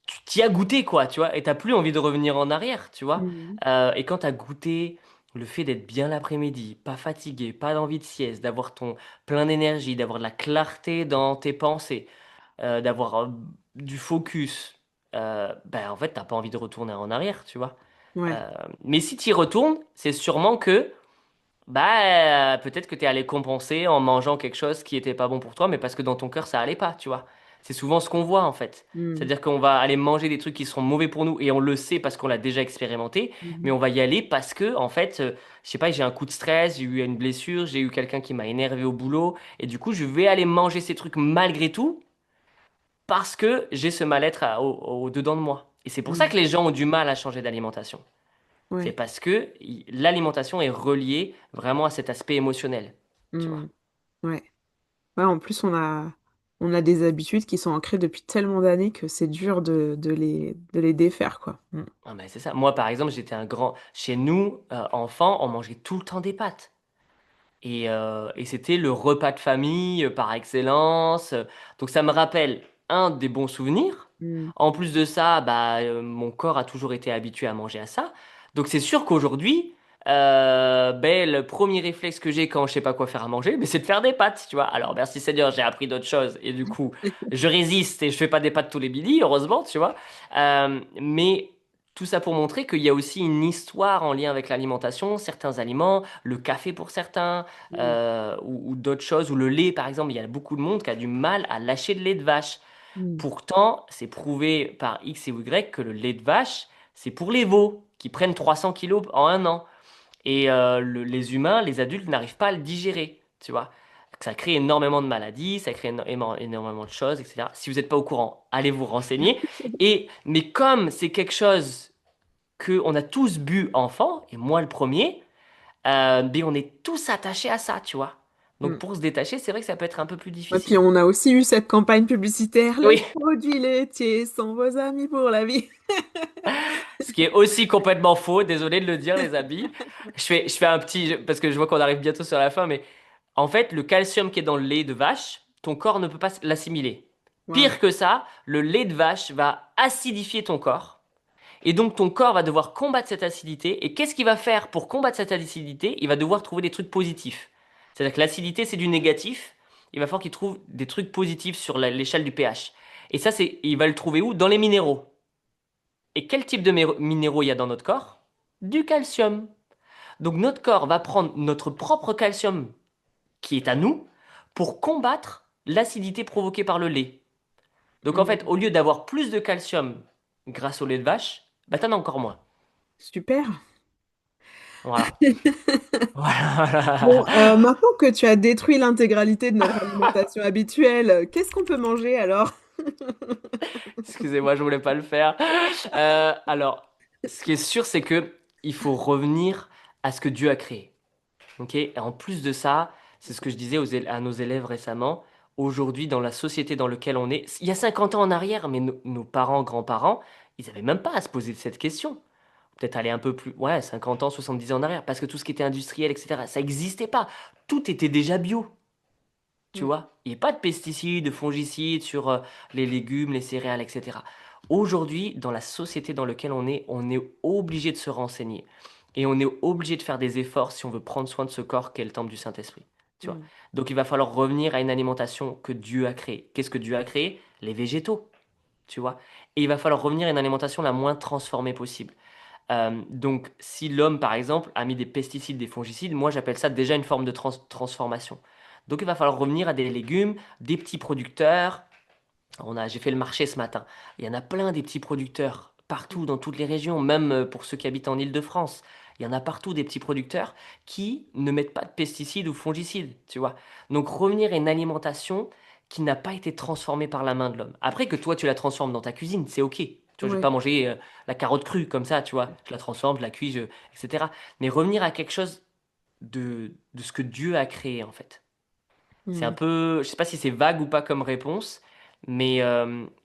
tu t'y as goûté, quoi, tu vois, et t'as plus envie de revenir en arrière, tu vois. Mhm. Et quand tu as goûté le fait d'être bien l'après-midi, pas fatigué, pas d'envie de sieste, d'avoir ton plein d'énergie, d'avoir de la clarté dans tes pensées, d'avoir du focus, ben en fait, t'as pas envie de retourner en arrière, tu vois. Ouais. Euh, mais si tu y retournes, c'est sûrement que bah peut-être que tu es allé compenser en mangeant quelque chose qui était pas bon pour toi, mais parce que dans ton cœur ça allait pas, tu vois. C'est souvent ce qu'on voit en fait. Mhm. C'est-à-dire qu'on va aller manger des trucs qui seront mauvais pour nous et on le sait parce qu'on l'a déjà expérimenté, mais Mhm. on va y aller parce que en fait, je sais pas, j'ai un coup de stress, j'ai eu une blessure, j'ai eu quelqu'un qui m'a énervé au boulot et du coup je vais aller manger ces trucs malgré tout parce que j'ai ce mal-être au dedans de moi. Et c'est pour ça Mhm. que les gens ont du mal à changer d'alimentation. C'est Ouais. parce que l'alimentation est reliée vraiment à cet aspect émotionnel, tu vois. Mhm. Ouais. Ouais, en plus, on a des habitudes qui sont ancrées depuis tellement d'années que c'est dur de les défaire, quoi. Mhm. Ah ben c'est ça. Moi, par exemple, j'étais un grand. Chez nous, enfant, on mangeait tout le temps des pâtes. Et c'était le repas de famille par excellence. Donc ça me rappelle un des bons souvenirs. Mhm. En plus de ça, bah, mon corps a toujours été habitué à manger à ça. Donc c'est sûr qu'aujourd'hui, ben, le premier réflexe que j'ai quand je sais pas quoi faire à manger, ben, c'est de faire des pâtes, tu vois. Alors merci Seigneur, j'ai appris d'autres choses et du coup, je résiste et je fais pas des pâtes tous les midis, heureusement, tu vois. Mais tout ça pour montrer qu'il y a aussi une histoire en lien avec l'alimentation, certains aliments, le café pour certains Mhm. ou d'autres choses, ou le lait par exemple, il y a beaucoup de monde qui a du mal à lâcher le lait de vache. Mhm. Pourtant, c'est prouvé par X et Y que le lait de vache, c'est pour les veaux qui prennent 300 kilos en 1 an. Et les humains, les adultes, n'arrivent pas à le digérer, tu vois. Ça crée énormément de maladies, ça crée énormément de choses, etc. Si vous n'êtes pas au courant, allez vous renseigner. Mais comme c'est quelque chose que on a tous bu enfant, et moi le premier, mais on est tous attachés à ça, tu vois. Donc Mhm. pour se détacher, c'est vrai que ça peut être un peu plus Et puis difficile. on a aussi eu cette campagne publicitaire, les Oui, produits laitiers sont vos amis pour la vie. ce qui est aussi complètement faux, désolé de le dire, les amis. Je fais un petit, parce que je vois qu'on arrive bientôt sur la fin, mais en fait, le calcium qui est dans le lait de vache, ton corps ne peut pas l'assimiler. Waouh. Pire que ça, le lait de vache va acidifier ton corps. Et donc ton corps va devoir combattre cette acidité. Et qu'est-ce qu'il va faire pour combattre cette acidité? Il va devoir trouver des trucs positifs. C'est-à-dire que l'acidité, c'est du négatif. Il va falloir qu'il trouve des trucs positifs sur l'échelle du pH. Et ça, il va le trouver où? Dans les minéraux. Et quel type de minéraux il y a dans notre corps? Du calcium. Donc notre corps va prendre notre propre calcium qui est à nous pour combattre l'acidité provoquée par le lait. Donc en fait, Mhm. au lieu d'avoir plus de calcium grâce au lait de vache, bah t'en as encore moins. Super. Voilà. Bon, Voilà. maintenant que tu as détruit l'intégralité de notre alimentation habituelle, qu'est-ce qu'on peut manger alors? Excusez-moi, je voulais pas le faire. Alors, ce qui est sûr, c'est que il faut revenir à ce que Dieu a créé. Ok? Et en plus de ça, c'est ce que je disais à nos élèves récemment. Aujourd'hui, dans la société dans laquelle on est, il y a 50 ans en arrière, mais nos parents, grands-parents, ils n'avaient même pas à se poser cette question. Peut-être aller un peu plus, ouais, 50 ans, 70 ans en arrière, parce que tout ce qui était industriel, etc., ça n'existait pas. Tout était déjà bio. Tu Ouais. vois, il n'y a pas de pesticides, de fongicides sur les légumes, les céréales, etc. Aujourd'hui, dans la société dans laquelle on est obligé de se renseigner. Et on est obligé de faire des efforts si on veut prendre soin de ce corps qu'est le temple du Saint-Esprit. Tu vois. Mm. Donc il va falloir revenir à une alimentation que Dieu a créée. Qu'est-ce que Dieu a créé? Les végétaux. Tu vois. Et il va falloir revenir à une alimentation la moins transformée possible. Donc si l'homme, par exemple, a mis des pesticides, des fongicides, moi j'appelle ça déjà une forme de transformation. Donc il va falloir revenir à des légumes, des petits producteurs, J'ai fait le marché ce matin. Il y en a plein des petits producteurs partout dans toutes les régions, même pour ceux qui habitent en Île-de-France. Il y en a partout des petits producteurs qui ne mettent pas de pesticides ou fongicides, tu vois. Donc revenir à une alimentation qui n'a pas été transformée par la main de l'homme. Après que toi tu la transformes dans ta cuisine, c'est ok. Tu vois, je vais Ouais. pas manger la carotte crue comme ça, tu vois. Je la transforme, je la cuis, etc. Mais revenir à quelque chose de ce que Dieu a créé en fait. C'est un Mm. peu, je sais pas si c'est vague ou pas comme réponse, mais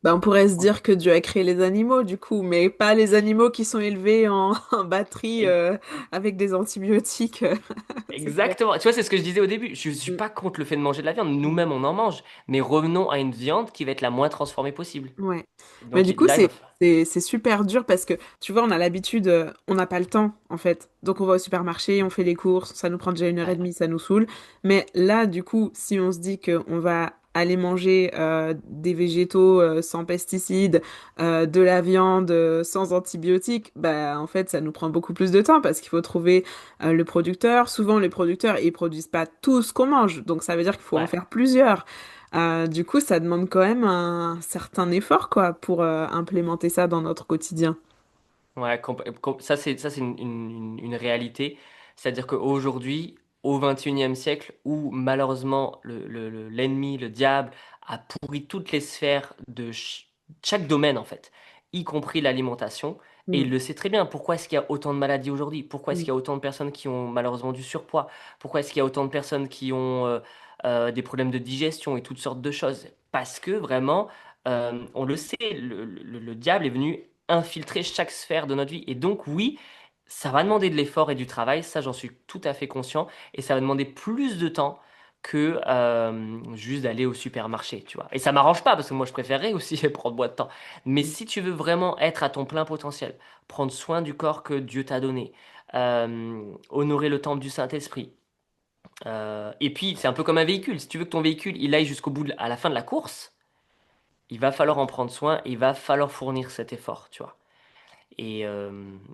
Bah, on pourrait se dire que Dieu a créé les animaux, du coup, mais pas les animaux qui sont élevés en, en batterie e- avec des antibiotiques. C'est clair. exactement. Tu vois, c'est ce que je disais au début. Je suis Mm. pas contre le fait de manger de la viande. Mm. Nous-mêmes, on en mange. Mais revenons à une viande qui va être la moins transformée possible. Ouais. Mais Donc du coup, là, il va falloir. c'est super dur parce que, tu vois, on a l'habitude, on n'a pas le temps, en fait. Donc, on va au supermarché, on fait les courses, ça nous prend déjà 1 heure et demie, ça nous saoule. Mais là, du coup, si on se dit qu'on va aller manger des végétaux sans pesticides, de la viande sans antibiotiques, bah, en fait, ça nous prend beaucoup plus de temps parce qu'il faut trouver le producteur. Souvent, les producteurs, ils produisent pas tout ce qu'on mange. Donc, ça veut dire qu'il faut en Ouais. faire plusieurs. Du coup, ça demande quand même un certain effort, quoi, pour implémenter ça dans notre quotidien. Ouais, ça c'est une réalité. C'est-à-dire qu'aujourd'hui, au 21e siècle, où malheureusement l'ennemi, le diable, a pourri toutes les sphères de chaque domaine en fait, y compris l'alimentation, et Mm, il le sait très bien. Pourquoi est-ce qu'il y a autant de maladies aujourd'hui? Pourquoi est-ce qu'il mm, y a autant de personnes qui ont malheureusement du surpoids? Pourquoi est-ce qu'il y a autant de personnes qui ont des problèmes de digestion et toutes sortes de choses? Parce que vraiment, on le sait, le diable est venu infiltrer chaque sphère de notre vie. Et donc, oui, ça va demander de l'effort et du travail, ça j'en suis tout à fait conscient, et ça va demander plus de temps que juste d'aller au supermarché, tu vois. Et ça m'arrange pas, parce que moi je préférerais aussi prendre moins de temps. Mais mm, si tu veux vraiment être à ton plein potentiel, prendre soin du corps que Dieu t'a donné, honorer le temple du Saint-Esprit, et puis c'est un peu comme un véhicule, si tu veux que ton véhicule il aille jusqu'au bout, à la fin de la course, il va falloir en prendre soin, et il va falloir fournir cet effort, tu vois. Et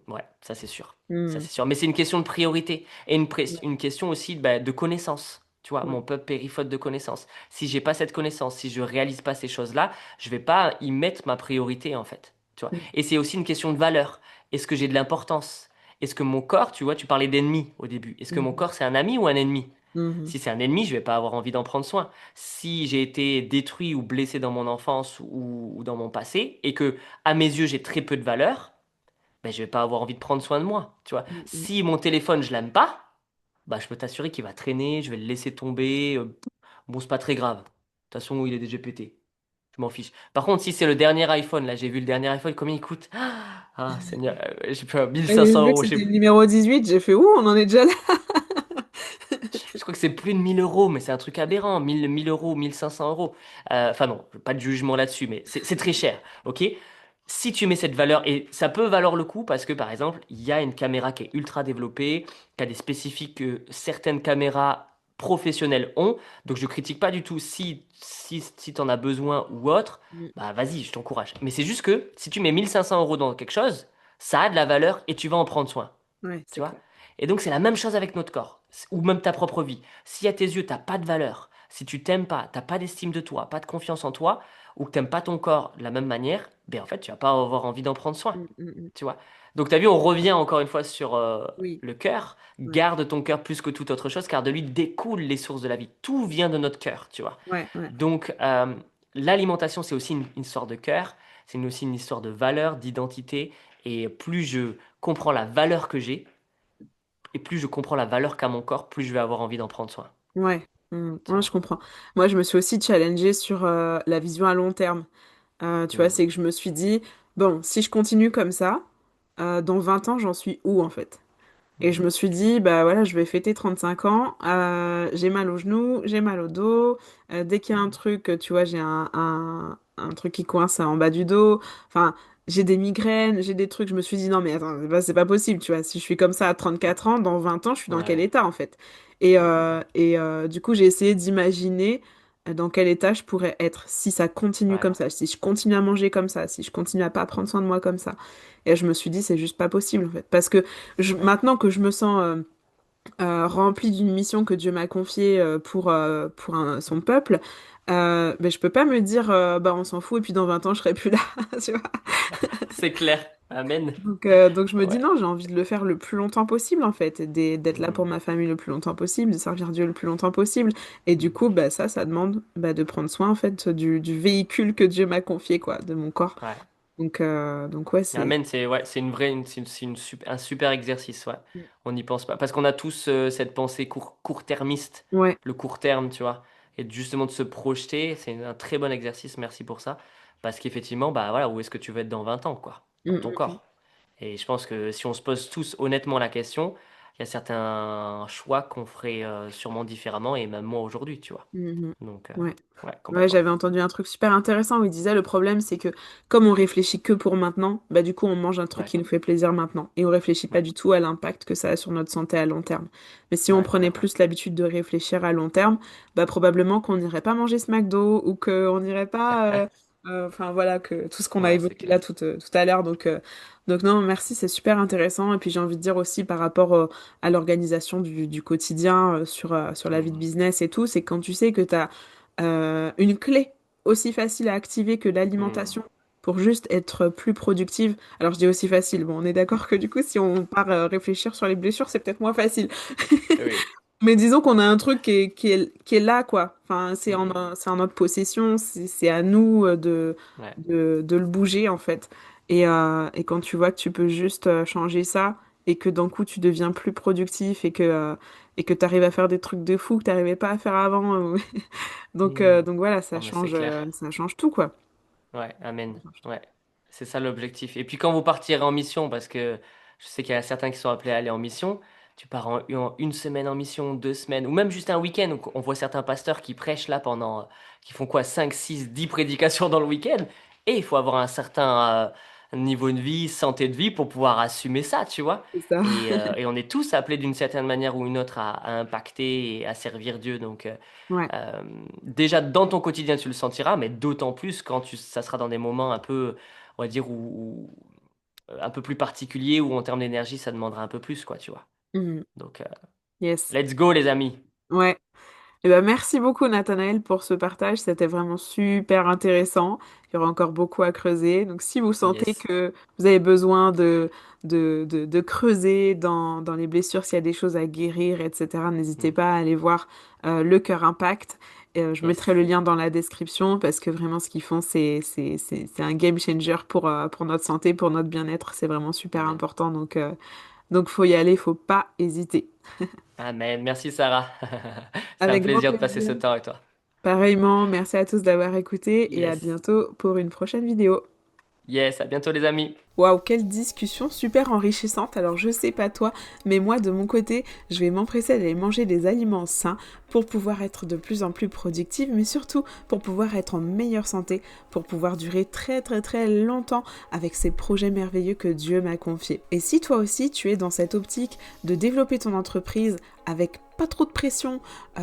ouais, ça c'est sûr. Ça mm. c'est sûr. Mais c'est une question de priorité et une question aussi bah, de connaissance. Tu vois, Ouais, mon peuple périt faute de connaissance. Si j'ai pas cette connaissance, si je réalise pas ces choses-là, je vais pas y mettre ma priorité en fait. Tu vois. mm, Et c'est aussi une question de valeur. Est-ce que j'ai de l'importance? Est-ce que mon corps, tu vois, tu parlais d'ennemi au début. Est-ce que mon mm, corps c'est un ami ou un ennemi? mm, Si c'est un ennemi, je vais pas avoir envie d'en prendre soin. Si j'ai été détruit ou blessé dans mon enfance ou dans mon passé et que à mes yeux j'ai très peu de valeur, ben, je vais pas avoir envie de prendre soin de moi, tu vois. mm, mm, Si mon téléphone, je l'aime pas, bah, je peux t'assurer qu'il va traîner, je vais le laisser tomber. Bon, c'est pas très grave. De toute façon, il est déjà pété. Je m'en fiche. Par contre, si c'est le dernier iPhone, là, j'ai vu le dernier iPhone, combien il coûte? Ah, Seigneur, j'ai pas Et j'ai 1500 vu que euros, je sais c'était le plus. numéro 18, j'ai fait, ouh, on en est déjà là. Je crois que c'est plus de 1000 euros, mais c'est un truc aberrant. 1000 euros, 1500 euros. Enfin, non, pas de jugement là-dessus, mais c'est très cher, ok? Si tu mets cette valeur, et ça peut valoir le coup parce que, par exemple, il y a une caméra qui est ultra développée, qui a des spécifiques que certaines caméras professionnelles ont. Donc, je critique pas du tout si tu en as besoin ou autre, Mm, bah vas-y, je t'encourage. Mais c'est juste que si tu mets 1500 euros dans quelque chose, ça a de la valeur et tu vas en prendre soin. ouais, Tu c'est vois? clair. Et donc, c'est la même chose avec notre corps, ou même ta propre vie. Si à tes yeux, t'as pas de valeur, si tu t'aimes pas, t'as pas d'estime de toi, pas de confiance en toi, ou que t'aimes pas ton corps de la même manière, ben en fait, tu vas pas avoir envie d'en prendre soin. Mm, mm, mm. Tu vois? Donc, t'as vu, on revient encore une fois sur Oui, le cœur. ouais, Garde ton cœur plus que toute autre chose, car de lui découlent les sources de la vie. Tout vient de notre cœur, tu vois? ouais, ouais, Donc, l'alimentation, c'est aussi une histoire de cœur, c'est aussi une histoire de valeur, d'identité. Et plus je comprends la valeur que j'ai, et plus je comprends la valeur qu'a mon corps, plus je vais avoir envie d'en prendre soin. ouais. Mm, Tu ouais, je vois. comprends. Moi, je me suis aussi challengée sur la vision à long terme. Tu vois, Mm. c'est que je me suis dit, bon, si je continue comme ça, dans 20 ans, j'en suis où en fait? Et je me Mhm. suis dit, bah voilà, je vais fêter 35 ans, j'ai mal au genou, j'ai mal au dos, dès qu'il y a un Mhm. truc, tu vois, j'ai un truc qui coince en bas du dos, enfin, j'ai des migraines, j'ai des trucs, je me suis dit, non mais attends, bah, c'est pas possible, tu vois, si je suis comme ça à 34 ans, dans 20 ans, je suis dans quel Ouais. état en fait? Et, Mm. du coup, j'ai essayé d'imaginer dans quel état je pourrais être si ça continue Ouais. comme ça, si je continue à manger comme ça, si je continue à pas prendre soin de moi comme ça. Et je me suis dit, c'est juste pas possible en fait, parce que Ouais. maintenant que je me sens remplie d'une mission que Dieu m'a confiée pour son peuple, Mais je peux pas me dire, bah on s'en fout et puis dans 20 ans je serai plus là, tu vois. C'est clair. Amen. Donc je me dis Ouais. non, j'ai envie de le faire le plus longtemps possible en fait, d'être là pour Hmm. ma famille le plus longtemps possible, de servir Dieu le plus longtemps possible. Et du coup, bah ça demande de prendre soin en fait du véhicule que Dieu m'a confié, quoi, de mon corps. Ouais. Donc ouais, c'est... Amen, c'est ouais, c'est une vraie, un super exercice, ouais. On n'y pense pas. Parce qu'on a tous cette pensée court-termiste, Ouais. le court terme, tu vois. Et justement de se projeter, c'est un très bon exercice, merci pour ça. Parce qu'effectivement, bah voilà, où est-ce que tu veux être dans 20 ans, quoi, dans ton Mm. corps? Et je pense que si on se pose tous honnêtement la question, il y a certains choix qu'on ferait sûrement différemment, et même moi aujourd'hui, tu vois. Mhm. Donc, Ouais. ouais, Ouais, complètement. j'avais entendu un truc super intéressant où il disait le problème c'est que comme on réfléchit que pour maintenant, bah du coup on mange un truc Ouais, qui nous fait plaisir maintenant et on réfléchit pas ouais, du tout à l'impact que ça a sur notre santé à long terme. Mais si on ouais. prenait plus l'habitude de réfléchir à long terme, bah probablement qu'on n'irait pas manger ce McDo ou qu'on n'irait pas enfin voilà que tout ce qu'on a Ouais, c'est évoqué là clair. tout à l'heure donc non merci c'est super intéressant et puis j'ai envie de dire aussi par rapport à l'organisation du quotidien sur la vie de Mhm. business et tout, c'est quand tu sais que tu as une clé aussi facile à activer que Mhm. l'alimentation pour juste être plus productive. Alors je dis aussi facile, bon on est d'accord que du coup si on part réfléchir sur les blessures c'est peut-être moins facile. Oui. Mais disons qu'on a un truc qui est là quoi. Enfin Mhm. c'est en notre possession, c'est à nous Ouais. de le bouger en fait. Et quand tu vois que tu peux juste changer ça et que d'un coup tu deviens plus productif et que tu arrives à faire des trucs de fou que tu n'arrivais pas à faire avant. Mhm. Donc voilà, Non, mais c'est clair. ça change tout, quoi. Ouais, amen. Ça change tout. Ouais, c'est ça l'objectif. Et puis quand vous partirez en mission, parce que je sais qu'il y a certains qui sont appelés à aller en mission, tu pars en une semaine en mission, 2 semaines, ou même juste un week-end. On voit certains pasteurs qui prêchent là pendant, qui font quoi, 5, 6, 10 prédications dans le week-end. Et il faut avoir un certain niveau de vie, santé de vie pour pouvoir assumer ça, tu vois. C'est ça. Et on est tous appelés d'une certaine manière ou une autre à impacter et à servir Dieu. Donc, Ouais. déjà dans ton quotidien, tu le sentiras, mais d'autant plus quand ça sera dans des moments un peu, on va dire, un peu plus particuliers, où en termes d'énergie, ça demandera un peu plus, quoi, tu vois. Mhm. Donc, Yes. let's go, les amis. Ouais. Eh ben, merci beaucoup, Nathanaël, pour ce partage. C'était vraiment super intéressant. Il y aura encore beaucoup à creuser. Donc, si vous sentez Yes. que vous avez besoin de creuser dans les blessures, s'il y a des choses à guérir, etc., n'hésitez Mm. pas à aller voir Le Cœur Impact. Je mettrai Yes. le lien dans la description parce que vraiment, ce qu'ils font, c'est un game changer pour notre santé, pour notre bien-être. C'est vraiment super Amen. important. Donc, faut y aller, faut pas hésiter. Amen. Merci, Sarah. C'est un Avec grand plaisir de passer plaisir. ce temps avec toi. Pareillement, merci à tous d'avoir écouté et à Yes. bientôt pour une prochaine vidéo. Yes. À bientôt, les amis. Waouh, quelle discussion super enrichissante. Alors je sais pas toi, mais moi de mon côté, je vais m'empresser d'aller manger des aliments sains pour pouvoir être de plus en plus productive, mais surtout pour pouvoir être en meilleure santé, pour pouvoir durer très très très longtemps avec ces projets merveilleux que Dieu m'a confiés. Et si toi aussi tu es dans cette optique de développer ton entreprise avec pas trop de pression,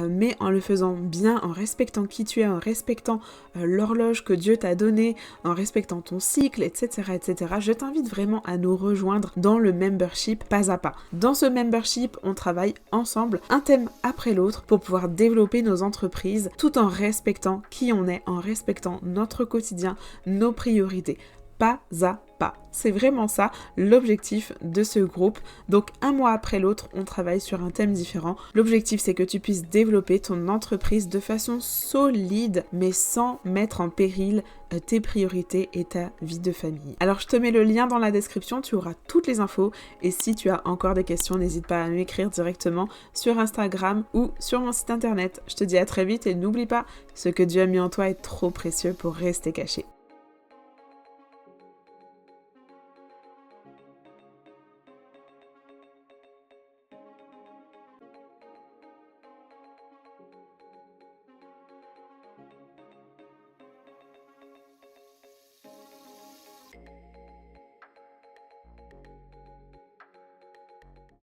mais en le faisant bien, en respectant qui tu es, en respectant l'horloge que Dieu t'a donnée, en respectant ton cycle, etc., etc., je t'invite vraiment à nous rejoindre dans le membership pas à pas. Dans ce membership, on travaille ensemble, un thème après l'autre, pour pouvoir développer nos entreprises tout en respectant qui on est, en respectant notre quotidien, nos priorités. Pas à pas. C'est vraiment ça l'objectif de ce groupe. Donc un mois après l'autre, on travaille sur un thème différent. L'objectif c'est que tu puisses développer ton entreprise de façon solide mais sans mettre en péril tes priorités et ta vie de famille. Alors je te mets le lien dans la description, tu auras toutes les infos et si tu as encore des questions, n'hésite pas à m'écrire directement sur Instagram ou sur mon site internet. Je te dis à très vite et n'oublie pas, ce que Dieu a mis en toi est trop précieux pour rester caché.